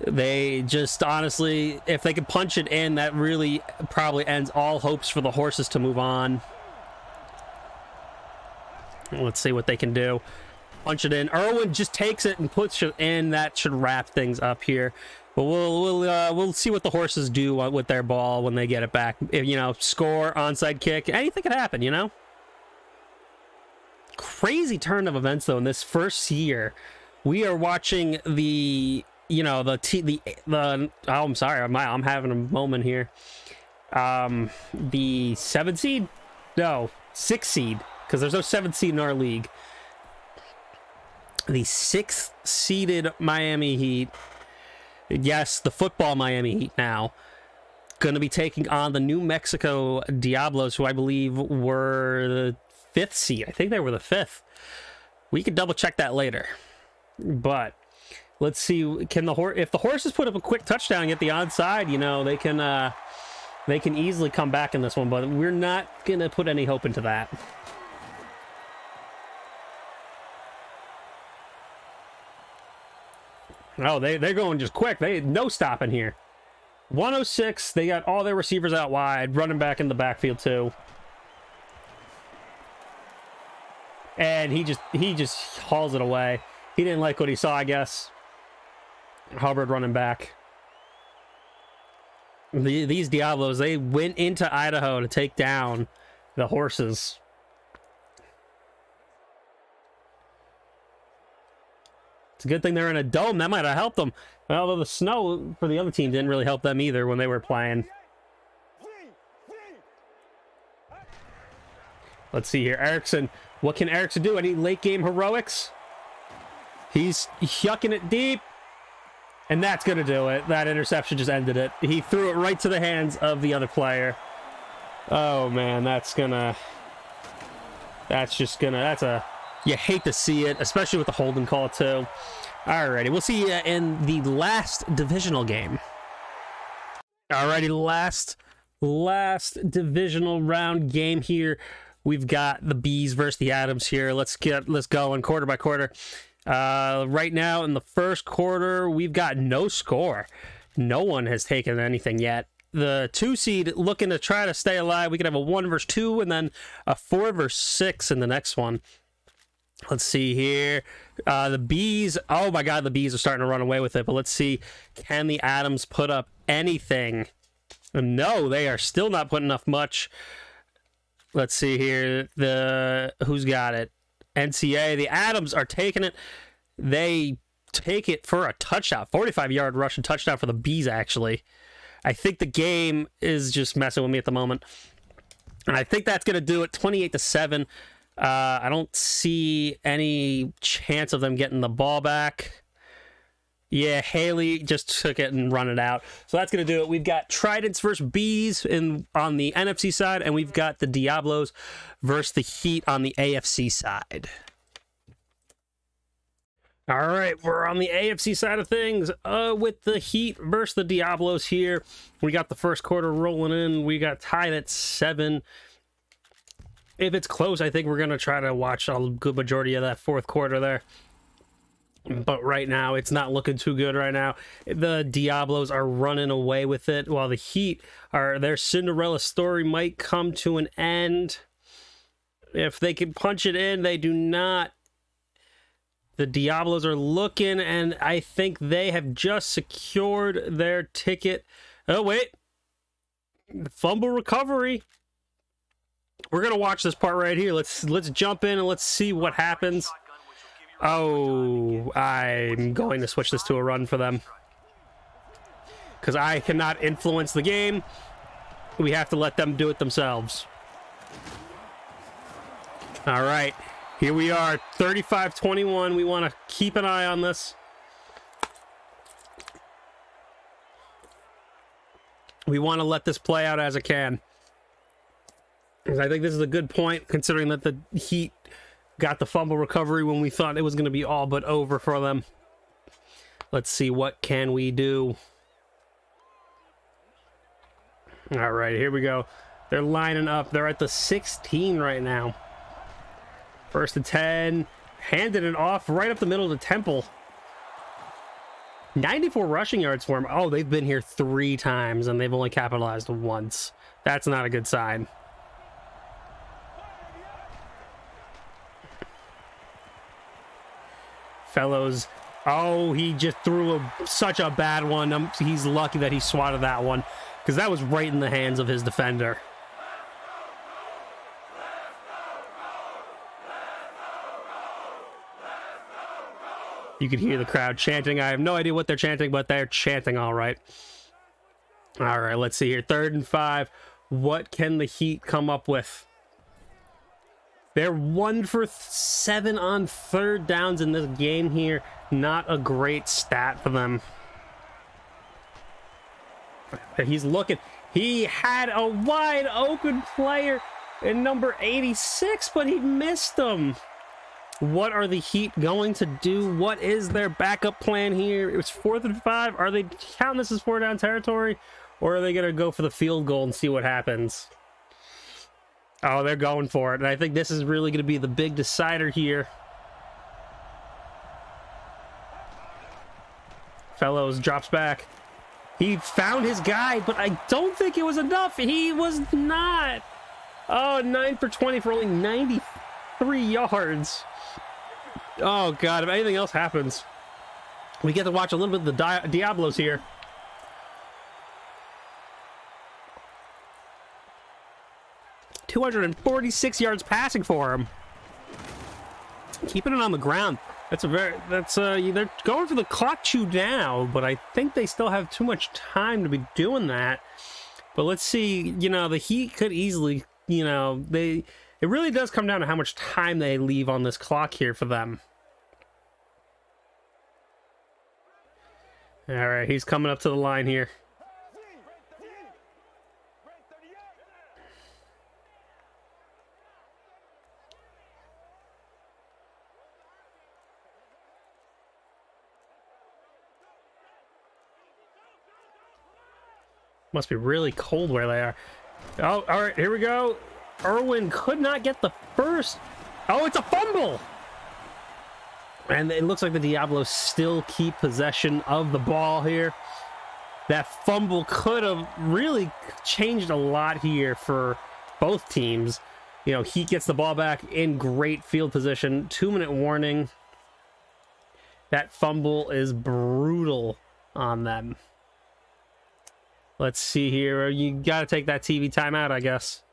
They just, honestly, if they could punch it in, that really probably ends all hopes for the Horses to move on. Let's see what they can do. Punch it in. Irwin just takes it and puts it in. That should wrap things up here. But we'll see what the Horses do with their ball when they get it back. If, score, onside kick, anything could happen, Crazy turn of events, though, in this first year. We are watching the oh, I'm sorry, I'm having a moment here. The 7 seed? No, 6 seed, because there's no 7th seed in our league. The 6th seeded Miami Heat. Yes, the football Miami Heat now. Going to be taking on the New Mexico Diablos, who I believe were the 5th seed. I think they were the 5th. We could double check that later. But let's see, if the Horses put up a quick touchdown and get the onside, they can easily come back in this one, but we're not gonna put any hope into that. Oh, they're going just quick. No stopping here. 106. They got all their receivers out wide, running back in the backfield too. And he just hauls it away. He didn't like what he saw, I guess. Hubbard running back. These Diablos, they went into Idaho to take down the Horses. It's a good thing they're in a dome. That might have helped them. Although the snow for the other team didn't really help them either when they were playing. Let's see here. Erickson What can Erickson do? Any late game heroics? He's yucking it deep. And that's going to do it. That interception just ended it. He threw it right to the hands of the other player. Oh, man, that's you hate to see it, especially with the holding call, too. Alrighty, we'll see you in the last divisional game. Alrighty, last divisional round game here. We've got the Bees versus the Adams here. Let's go in quarter by quarter. Right now in the first quarter, we've got no score. No one has taken anything yet. The 2 seed looking to try to stay alive. We could have a 1 versus 2 and then a 4 versus 6 in the next one. Let's see here. The Bees, oh my god, the Bees are starting to run away with it. But let's see, can the Adams put up anything? No, they are still not putting up much. Let's see here. Who's got it? NCA. The Adams are taking it. They take it for a touchdown. 45-yard rushing touchdown for the Bees, actually. I think the game is just messing with me at the moment. And I think that's going to do it. 28-7. I don't see any chance of them getting the ball back. Yeah, Haley just took it and run it out. So that's going to do it. We've got Tridents versus Bees on the NFC side, and we've got the Diablos versus the Heat on the AFC side. All right, we're on the AFC side of things with the Heat versus the Diablos here. We got the first quarter rolling in. We got tied at 7. If it's close, I think we're going to try to watch a good majority of that fourth quarter there. But right now, it's not looking too good right now. The Diablos are running away with it, while the Heat their Cinderella story might come to an end. If they can punch it in, they do not. The Diablos are looking, and I think they have just secured their ticket. Oh, wait. Fumble recovery. We're going to watch this part right here. Let's jump in and let's see what happens. Oh, I'm going to switch this to a run for them, because I cannot influence the game. We have to let them do it themselves. All right, here we are, 35-21. We want to keep an eye on this. We want to let this play out as it can, because I think this is a good point, considering that the Heat got the fumble recovery when we thought it was going to be all but over for them. Let's see, what can we do? All right, here we go. They're lining up. They're at the 16 right now. First and 10. Handed it off right up the middle to Temple. 94 rushing yards for him. Oh, they've been here 3 times, and they've only capitalized once. That's not a good sign. Fellows, oh, he just threw such a bad one. He's lucky that he swatted that one, because that was right in the hands of his defender. You could hear the crowd chanting. I have no idea what they're chanting, but they're chanting all right. All right, let's see here. 3rd and 5. What can the Heat come up with? They're 1 for 7 on 3rd downs in this game here. Not a great stat for them. He's looking. He had a wide open player in number 86, but he missed him. What are the Heat going to do? What is their backup plan here? It was 4th and 5. Are they counting this as 4 down territory? Or are they going to go for the field goal and see what happens? Oh, they're going for it. And I think this is really going to be the big decider here. Fellows drops back. He found his guy, but I don't think it was enough. He was not. Oh, 9 for 20 for only 93 yards. Oh, God. If anything else happens, we get to watch a little bit of the Diablos here. $246 yards passing for him. Keeping it on the ground. They're going for the clock chew now, but I think they still have too much time to be doing that. But let's see, the Heat could easily, It really does come down to how much time they leave on this clock here for them. All right, he's coming up to the line here. Must be really cold where they are. Oh, all right, here we go. Irwin could not get the first. Oh, it's a fumble! And it looks like the Diablos still keep possession of the ball here. That fumble could have really changed a lot here for both teams. You know, Heat gets the ball back in great field position. 2-minute warning. That fumble is brutal on them. Let's see here. You got to take that TV timeout, I guess.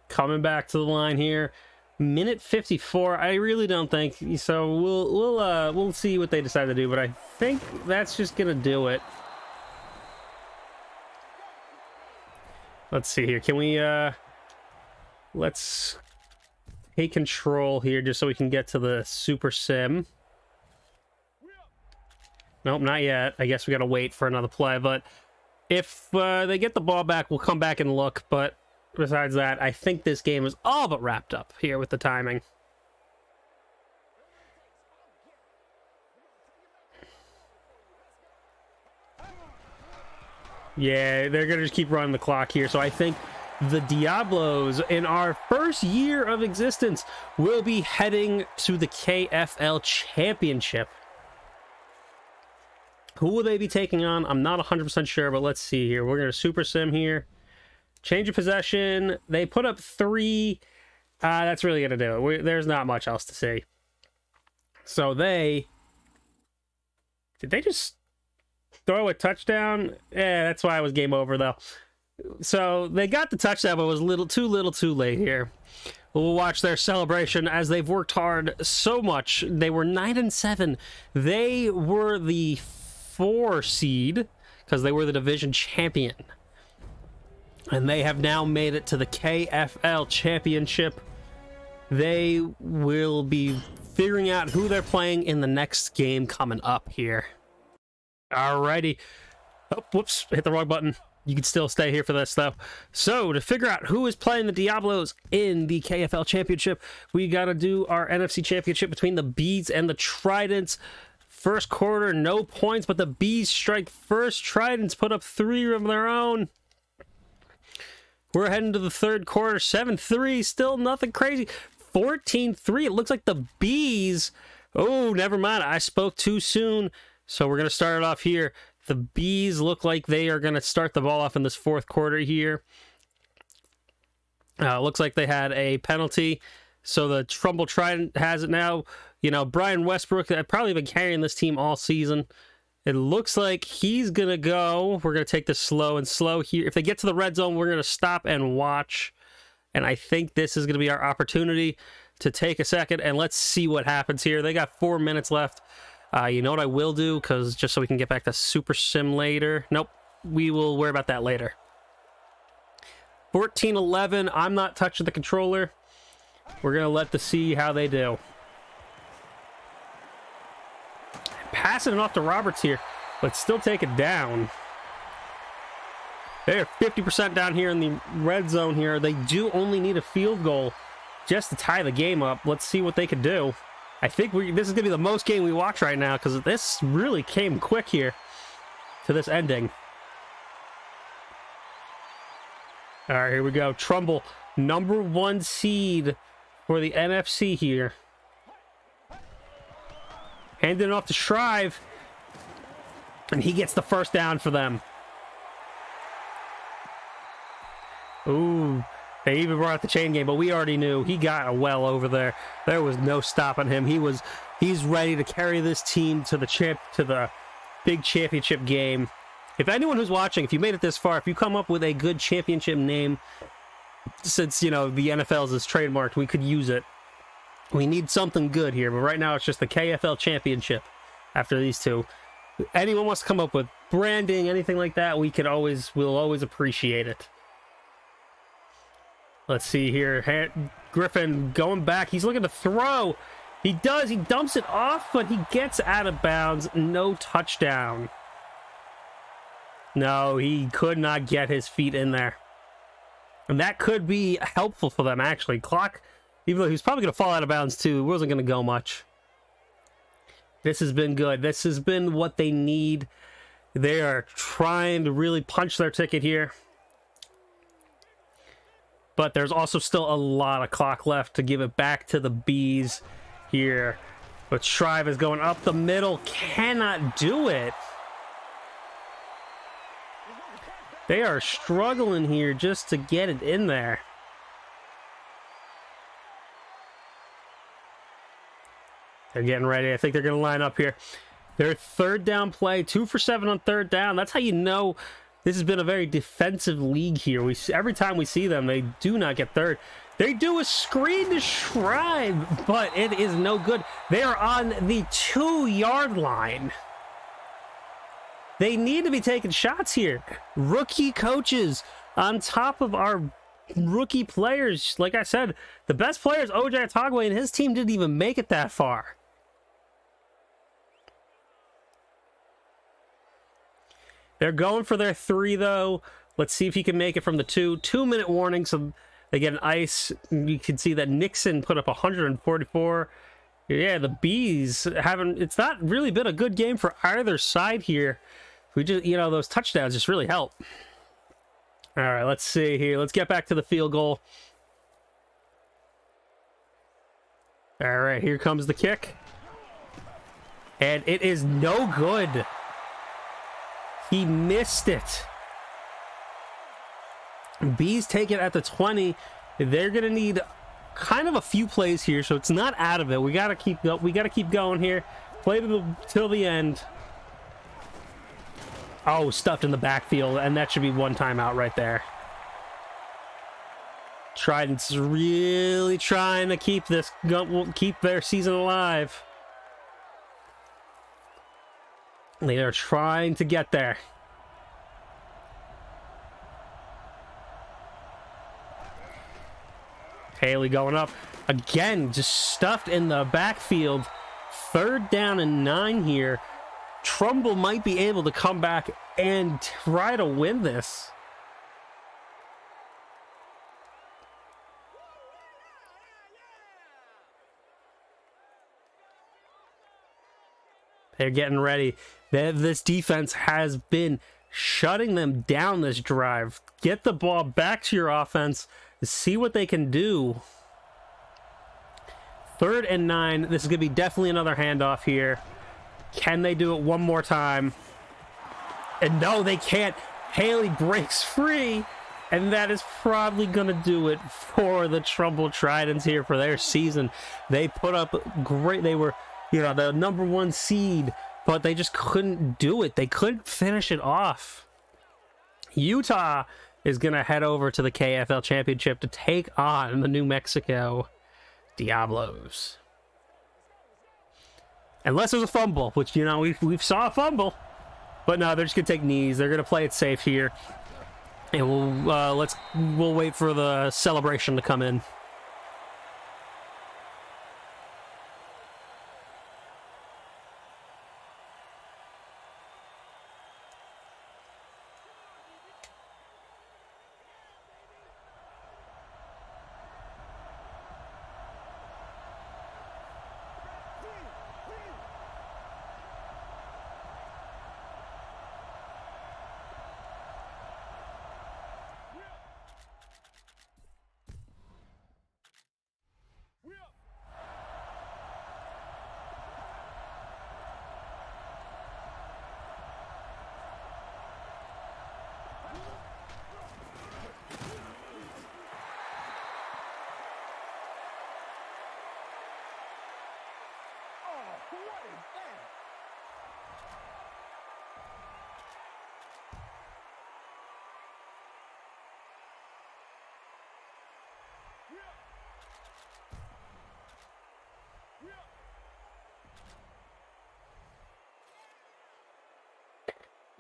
Coming back to the line here. Minute 54. I really don't think so. We'll see what they decide to do, but I think that's just gonna do it. Let's see here. Can we let's take control here just so we can get to the Super Sim. Nope, not yet. I guess we gotta wait for another play, but if they get the ball back, we'll come back and look. But besides that, I think this game is all but wrapped up here with the timing. Yeah, they're going to just keep running the clock here. So I think the Diablos, in our first year of existence, will be heading to the KFL Championship. Who will they be taking on? I'm not 100% sure, but let's see here. We're going to Super Sim here. Change of possession. They put up 3. That's really going to do it. There's not much else to see. So did they just throw a touchdown? Yeah, that's why it was game over, though. So they got the touchdown, but it was too little too late here. We'll watch their celebration as they've worked hard so much. They were 9-7. They were the 4 seed because they were the division champion. And they have now made it to the KFL Championship. They will be figuring out who they're playing in the next game coming up here. Alrighty. Oh, whoops, hit the wrong button. You can still stay here for this, though. So, to figure out who is playing the Diablos in the KFL Championship, we got to do our NFC Championship between the Bees and the Tridents. First quarter, no points, but the Bees strike first. Tridents put up 3 of their own. We're heading to the third quarter, 7-3, still nothing crazy. 14-3, it looks like the Bees... Oh, never mind, I spoke too soon. So we're going to start it off here. The Bees look like they are going to start the ball off in this fourth quarter here. Looks like they had a penalty. So the Trumbull Trident has it now. You know, Brian Westbrook had probably been carrying this team all season. It looks like he's going to go. We're going to take this slow and slow here. If they get to the red zone, we're going to stop and watch. And I think this is going to be our opportunity to take a second. And let's see what happens here. They got 4 minutes left. You know what I will do? Because just so we can get back to Super Sim later. Nope. We will worry about that later. 14-11. I'm not touching the controller. We're going to let the see how they do. Passing it off to Roberts here. Let's still take it down. They're 50% down here in the red zone here. They do only need a field goal just to tie the game up. Let's see what they can do. I think this is going to be the most game we watch right now because this really came quick here to this ending. All right, here we go. Trumbull, #1 seed for the NFC here. Handing it off to Shrive. And he gets the first down for them. Ooh. They even brought out the chain game, but we already knew he got a well over there. There was no stopping him. He's ready to carry this team to the big championship game. If anyone who's watching, if you made it this far, if you come up with a good championship name, since, you know, the NFL's is trademarked, we could use it. We need something good here, but right now it's just the KFL Championship after these two. anyone wants to come up with branding, anything like that, we'll always appreciate it. Let's see here. Griffin going back. He's looking to throw. He does. He dumps it off, but he gets out of bounds. No touchdown. No, he could not get his feet in there. And that could be helpful for them, actually. Clock, even though he was probably going to fall out of bounds too, it wasn't going to go much. This has been good. This has been what they need. They are trying to really punch their ticket here. But there's also still a lot of clock left to give it back to the Bees here. But Shrive is going up the middle. Cannot do it. They are struggling here just to get it in there. They're getting ready. I think they're going to line up here. Their third down play, 2 for 7 on third down. That's how you know this has been a very defensive league here. Every time we see them, they do not get third. They do a screen to Shrive, but it is no good. They are on the 2-yard line. They need to be taking shots here. Rookie coaches on top of our rookie players. Like I said, the best player is OJ Atogwe, and his team didn't even make it that far. They're going for their 3, though. Let's see if he can make it from the 2. 2-minute warning, so they get an ice. You can see that Nixon put up 144. Yeah, the Bees haven't... It's not really been a good game for either side here. We just, you know, those touchdowns just really help. All right, let's see here. Let's get back to the field goal. All right, here comes the kick. And it is no good. He missed it. Bees take it at the 20. They're going to need kind of a few plays here, so it's not out of it. We got to keep going here. Play till the end. Oh, stuffed in the backfield, and that should be 1 timeout right there. Trident's really trying to keep their season alive. They are trying to get there. Haley going up. Again, just stuffed in the backfield. 3rd down and 9 here. Trumbull might be able to come back and try to win this. They're getting ready. This defense has been shutting them down this drive. Get the ball back to your offense. See what they can do. 3rd and 9. This is going to be definitely another handoff here. Can they do it one more time? And no, they can't. Haley breaks free. And that is probably going to do it for the Trumbull Tridents here for their season. They put up great. They were, you know, the #1 seed, but they just couldn't do it. They couldn't finish it off. Utah is going to head over to the KFL Championship to take on the New Mexico Diablos. Unless there's a fumble, which, you know, we've saw a fumble. But no, they're just going to take knees. They're going to play it safe here. And we'll wait for the celebration to come in.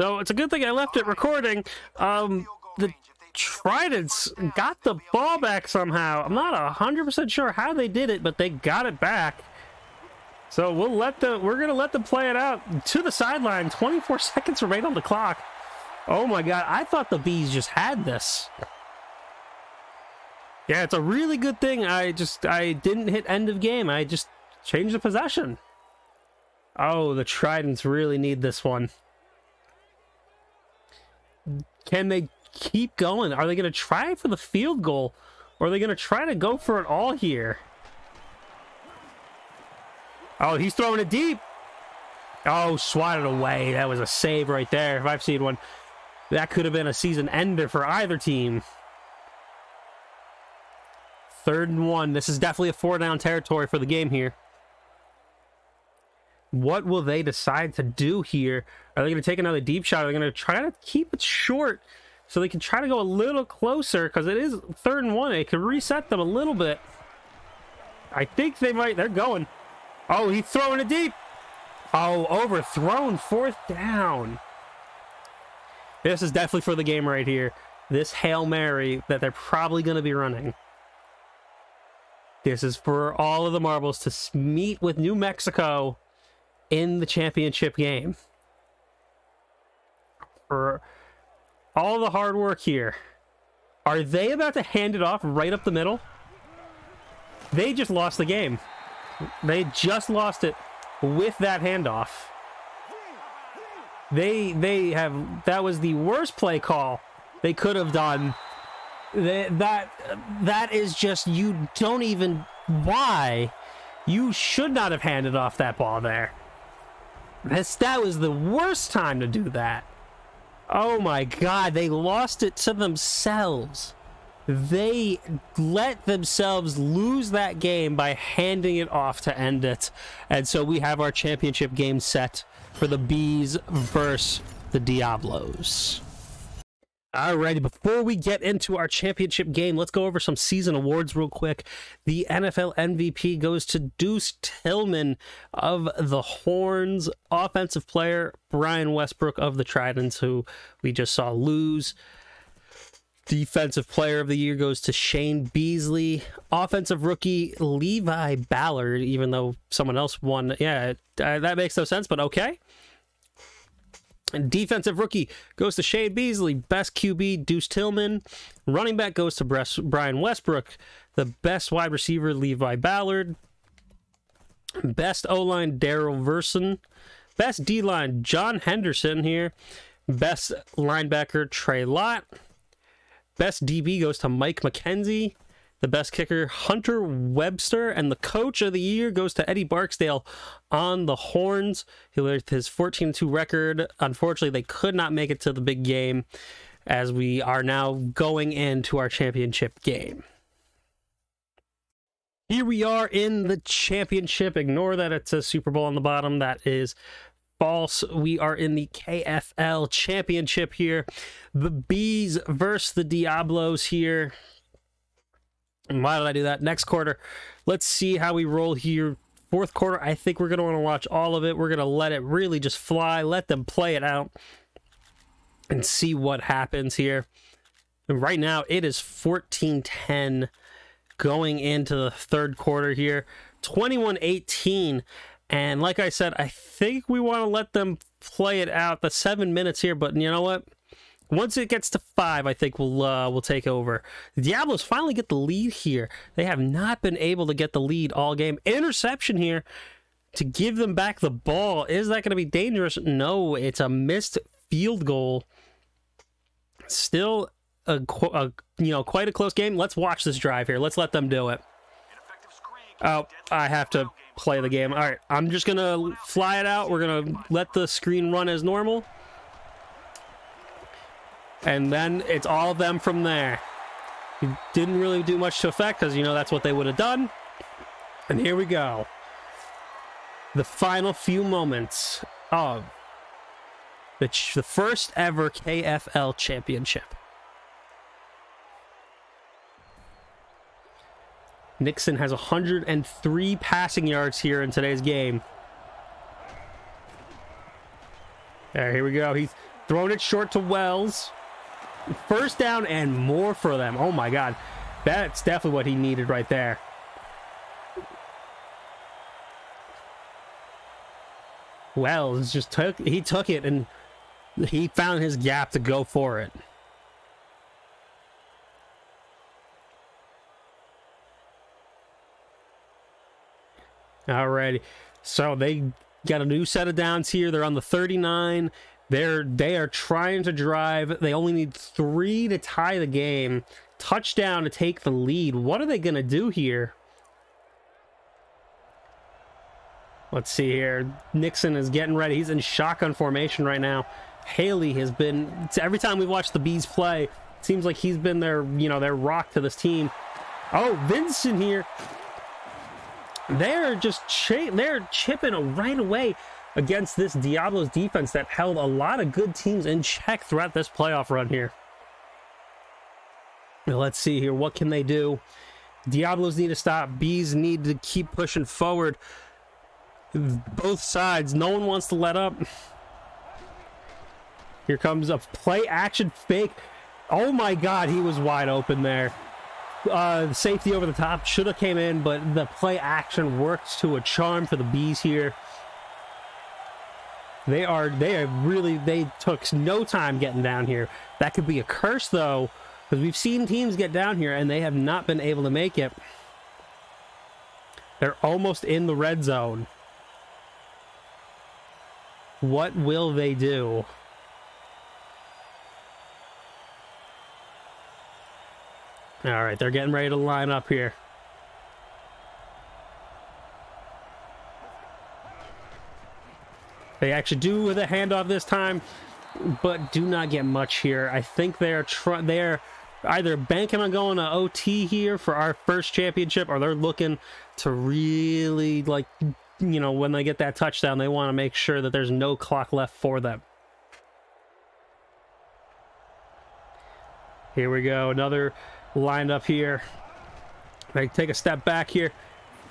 So it's a good thing I left it recording. The Tridents got the ball back somehow. I'm not 100% sure how they did it, but they got it back. So we're gonna let them play it out to the sideline. 24 seconds remain on the clock. Oh my god, I thought the Bees just had this. Yeah, it's a really good thing I didn't hit end of game. I just changed the possession. Oh, the Tridents really need this one. Can they keep going? Are they going to try for the field goal? Or are they going to try to go for it all here? Oh, he's throwing it deep. Oh, swatted away. That was a save right there. If I've seen one, that could have been a season ender for either team. 3rd and 1. This is definitely a 4-down territory for the game here. What will they decide to do here? Are they going to take another deep shot? Are they going to try to keep it short so they can try to go a little closer? Because it is 3rd and 1. It could reset them a little bit. I think they might. They're going. Oh, he's throwing it deep. Oh, overthrown. 4th down. This is definitely for the game right here. This Hail Mary that they're probably going to be running. This is for all of the marbles to meet with New Mexico in the championship game. For all the hard work here. Are they about to hand it off right up the middle? They just lost the game. They just lost it with that handoff. That was the worst play call they could have done. That is just, you don't even, why? You should not have handed off that ball there. That was the worst time to do that. Oh my god, they lost it to themselves. They let themselves lose that game by handing it off to end it. And so we have our championship game set for the Bees versus the Diablos. Alrighty, before we get into our championship game, let's go over some season awards real quick. The NFL MVP goes to Deuce Tillman of the Horns. Offensive player, Brian Westbrook of the Tridents, who we just saw lose. Defensive player of the year goes to Shane Beasley. Offensive rookie, Levi Ballard, even though someone else won. Yeah, that makes no sense, but okay. And defensive rookie goes to Shane Beasley. Best QB, Deuce Tillman. Running back goes to Brian Westbrook. The best wide receiver, Levi Ballard. Best O-line, Daryl Verson. Best D-line, John Henderson here. Best linebacker, Trey Lott. Best DB goes to Mike McKenzie. The best kicker, Hunter Webster. And the coach of the year goes to Eddie Barksdale on the Horns. With his 14-2 record. Unfortunately, they could not make it to the big game as we are now going into our championship game. Here we are in the championship. Ignore that it says Super Bowl on the bottom. That is false. We are in the KFL championship here. The Bees versus the Diablos here. And why did I do that? Next quarter, let's see how we roll here. 4th quarter, I think we're going to want to watch all of it. We're going to let it really just fly, let them play it out, and see what happens here. And right now, it is 14-10 going into the 3rd quarter here. 21-18. And like I said, I think we want to let them play it out. The 7 minutes here, but you know what? Once it gets to 5, I think we'll take over. The Diablos finally get the lead here. They have not been able to get the lead all game. Interception here to give them back the ball. Is that going to be dangerous? No, it's a missed field goal. Still quite a close game. Let's watch this drive here. Let's let them do it. Oh, I have to play the game. All right, I'm just going to fly it out. We're going to let the screen run as normal. And then it's all of them from there. It didn't really do much to affect because, you know, that's what they would have done. And here we go. The final few moments of the first ever KFL championship. Nixon has 103 passing yards here in today's game. There, here we go. He's Throwing it short to Wells. First down and more for them. Oh my God. That's definitely what he needed right there. Wells just took it and he found his gap to go for it. Alrighty. So they got a new set of downs here. They're on the 39. They are trying to drive. They only need 3 to tie the game. Touchdown to take the lead. What are they going to do here? Let's see here. Nixon is getting ready. He's in shotgun formation right now. Haley has been, every time we watch the Bees play, it seems like he's been their, their rock to this team. Oh, Vincent here. They're just they're chipping right away against this Diablos defense that held a lot of good teams in check throughout this playoff run here. Now, let's see here. What can they do? Diablos need to stop. Bees need to keep pushing forward. Both sides. No one wants to let up. Here comes a play action fake. Oh my God, he was wide open there. Safety over the top should have came in, but the play action works to a charm for the Bees here. They took no time getting down here. That could be a curse though, because we've seen teams get down here and they have not been able to make it. They're almost in the red zone. What will they do? All right, they're getting ready to line up here. They actually do with a handoff this time, but do not get much here. I think they're either banking on going to OT here for our first championship, or they're looking to really, like, when they get that touchdown, they want to make sure that there's no clock left for them. Here we go, another lined up here. They take a step back here.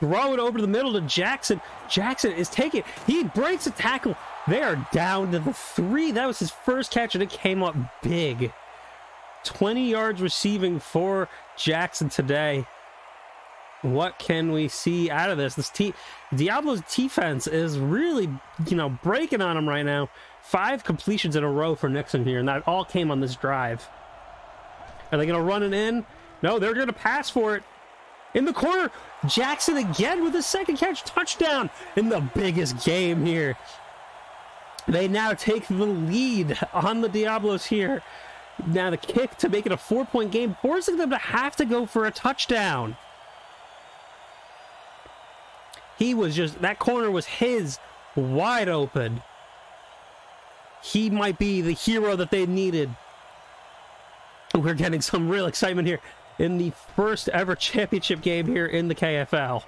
Throw it over the middle to Jackson. Jackson is taking. He breaks a tackle. They are down to the 3. That was his first catch, and it came up big. 20 yards receiving for Jackson today. What can we see out of this? Diablo's defense is really, breaking on him right now. 5 completions in a row for Nixon here, and that all came on this drive. Are they going to run it in? No, they're going to pass for it. In the corner, Jackson again with a second catch, touchdown in the biggest game here. They now take the lead on the Diablos here. Now the kick to make it a 4-point game, forcing them to have to go for a touchdown. That corner was his, wide open. He might be the hero that they needed. We're getting some real excitement here in the first ever championship game here in the KFL.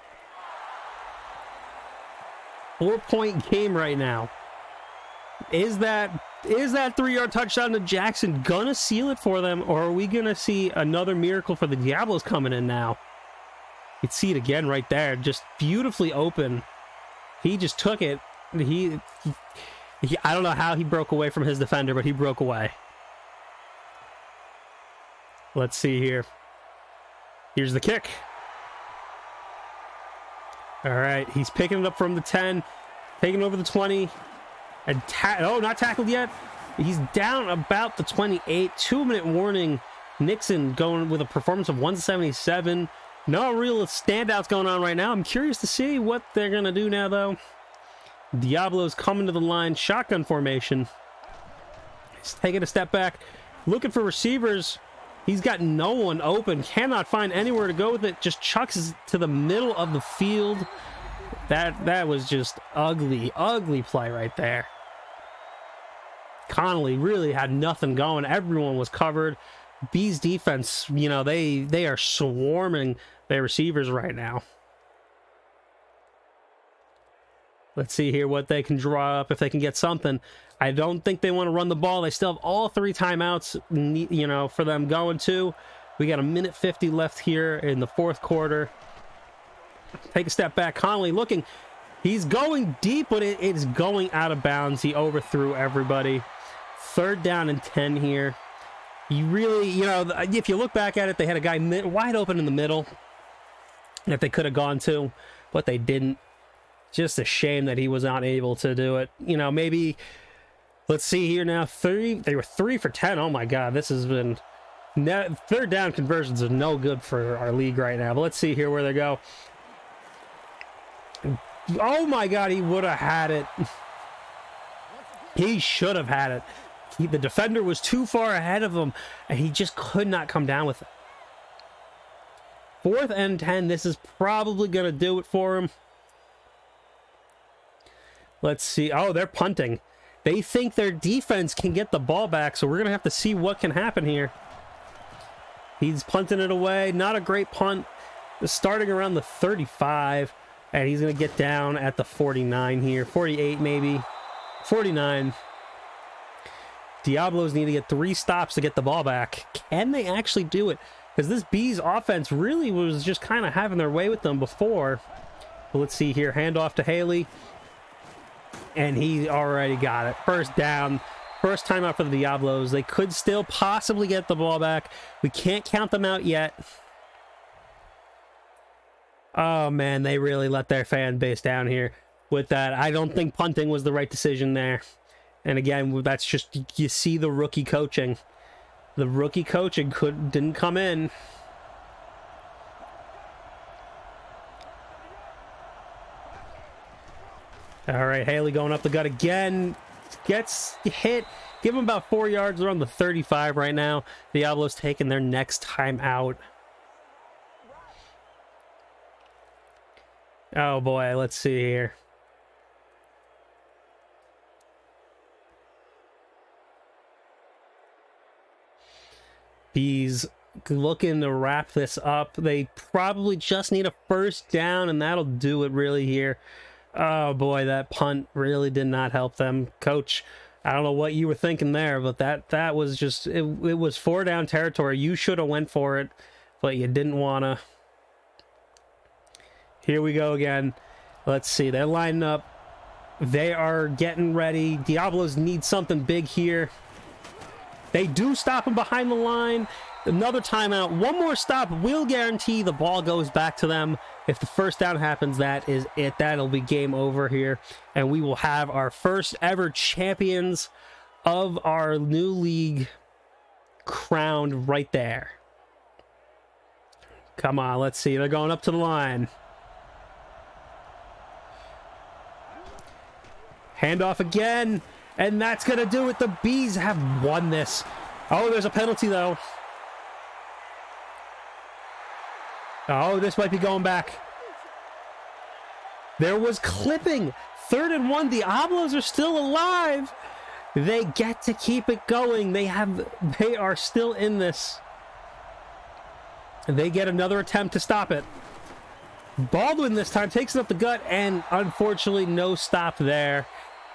4-point game right now. Is that 3-yard touchdown to Jackson gonna seal it for them, or are we gonna see another miracle for the Diablos coming in now? You can see it again right there, just beautifully open. He just took it. I don't know how he broke away from his defender, but he broke away. Let's see here. Here's the kick. All right, he's picking it up from the 10, taking over the 20, and not tackled yet. He's down about the 28. 2-minute warning. Nixon going with a performance of 177. No real standouts going on right now. I'm curious to see what they're going to do now, though. Diablo's coming to the line, shotgun formation. He's taking a step back, looking for receivers. He's got no one open, cannot find anywhere to go with it, just chucks it to the middle of the field. That was just ugly play right there. Connolly really had nothing going. Everyone was covered. Bees defense, they are swarming their receivers right now. Let's see here what they can draw up, if they can get something. I don't think they want to run the ball. They still have all 3 timeouts, for them going to. We got 1:50 left here in the 4th quarter. Take a step back. Connolly looking. He's going deep, but it is going out of bounds. He overthrew everybody. 3rd down and 10 here. You really, you know, if you look back at it, they had a guy wide open in the middle that they could have gone to, but they didn't. Just a shame that he was not able to do it. You know, maybe, let's see here now, they were 3 for 10. Oh my God, this has been, 3rd down conversions are no good for our league right now. But let's see here where they go. Oh my God, he would have had it. He should have had it. The defender was too far ahead of him, and he just could not come down with it. 4th and 10. This is probably going to do it for him. Let's see. Oh, they're punting. They think their defense can get the ball back, so we're going to have to see what can happen here. He's punting it away. Not a great punt. Starting around the 35, and he's going to get down at the 49 here. 48 maybe. 49. Diablos need to get 3 stops to get the ball back. Can they actually do it? Because this Bees offense really was just kind of having their way with them before. But let's see here. Handoff to Haley. And he already got it. 1st down. 1st time out for the Diablos. They could still possibly get the ball back. We can't count them out yet. Oh, man. They really let their fan base down here with that. I don't think punting was the right decision there. And again, that's just, you see the rookie coaching. The rookie coaching didn't come in. All right, Haley going up the gut again. Gets hit. Give him about 4 yards. They're on the 35 right now. Diablo's taking their next time out. Oh boy, let's see here. Bees looking to wrap this up. They probably just need a 1st down, and that'll do it really here. Oh boy, that punt really did not help them. Coach, I don't know what you were thinking there, but that was just, it was 4 down territory. You should have went for it, but you didn't want to. Here we go again. Let's see, they're lining up. They are getting ready. Diablos need something big here. They do stop him behind the line. Another timeout. One more stop will guarantee the ball goes back to them. If the 1st down happens, that is it. That'll be game over here. And we will have our first ever champions of our new league crowned right there. Come on, let's see. They're going up to the line. Handoff again. And that's going to do it. The Bees have won this. Oh, there's a penalty, though. Oh, this might be going back. There was clipping. 3rd and 1. Diablos are still alive. They get to keep it going. They are still in this. They get another attempt to stop it. Baldwin this time takes it up the gut, and unfortunately, no stop there.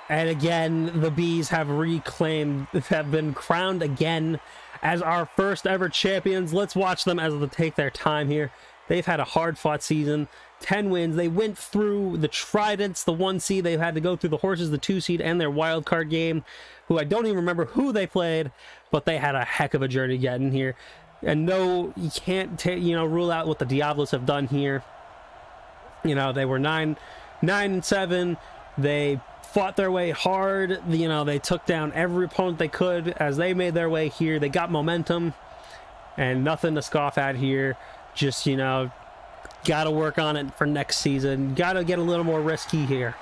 And again, the Bees have been crowned again as our first ever champions. Let's watch them as they take their time here. They've had a hard-fought season. 10 wins. They went through the Tridents, the 1 seed. They've had to go through the Horses, the 2 seed, and their wild card game, who I don't even remember who they played, but they had a heck of a journey getting here. And no, you can't rule out what the Diablos have done here. You know, they were 9-7. They fought their way hard. You know, they took down every opponent they could as they made their way here. They got momentum and nothing to scoff at here. Just, you know, got to work on it for next season. Got to get a little more risky here.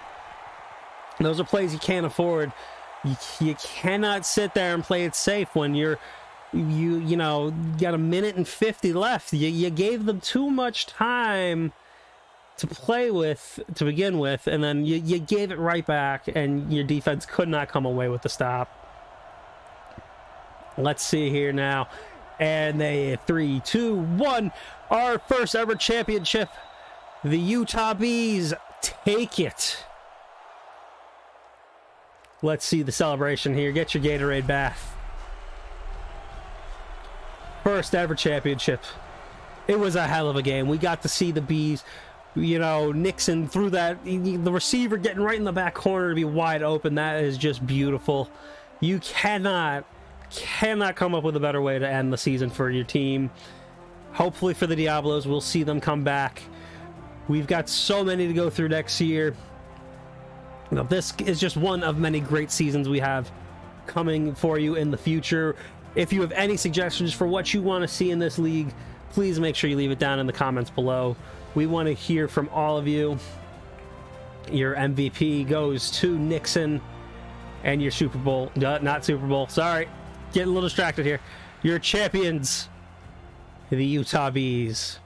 Those are plays you can't afford. You cannot sit there and play it safe when you know, got 1:50 left. You gave them too much time to play with to begin with, and then you gave it right back, and your defense could not come away with the stop. Let's see here now. And they 3, 2, 1. Our first ever championship. The Utah Bees take it. Let's see the celebration here. Get your Gatorade bath. First ever championship. It was a hell of a game. We got to see the Bees, you know, Nixon through that, the receiver getting right in the back corner to be wide open. That is just beautiful. You cannot come up with a better way to end the season for your team. Hopefully for the Diablos, we'll see them come back. We've got so many to go through next year. Now, this is just one of many great seasons we have coming for you in the future. If you have any suggestions for what you want to see in this league, please make sure you leave it down in the comments below. We want to hear from all of you. Your MVP goes to Nixon, and your Super Bowl, not Super Bowl, sorry, getting a little distracted here. Your champions, the Utah Bees.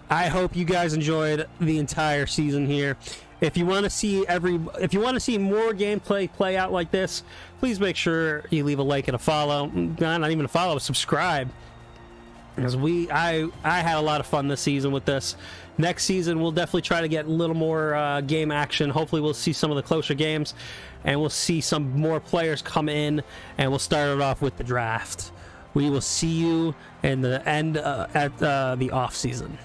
I hope you guys enjoyed the entire season here. If you want to see more gameplay play out like this, please make sure you leave a like and a follow. Not even a follow, subscribe. Because I had a lot of fun this season with this. Next season, we'll definitely try to get a little more game action. Hopefully, we'll see some of the closer games, and we'll see some more players come in, and we'll start it off with the draft. We will see you in the end at the off season.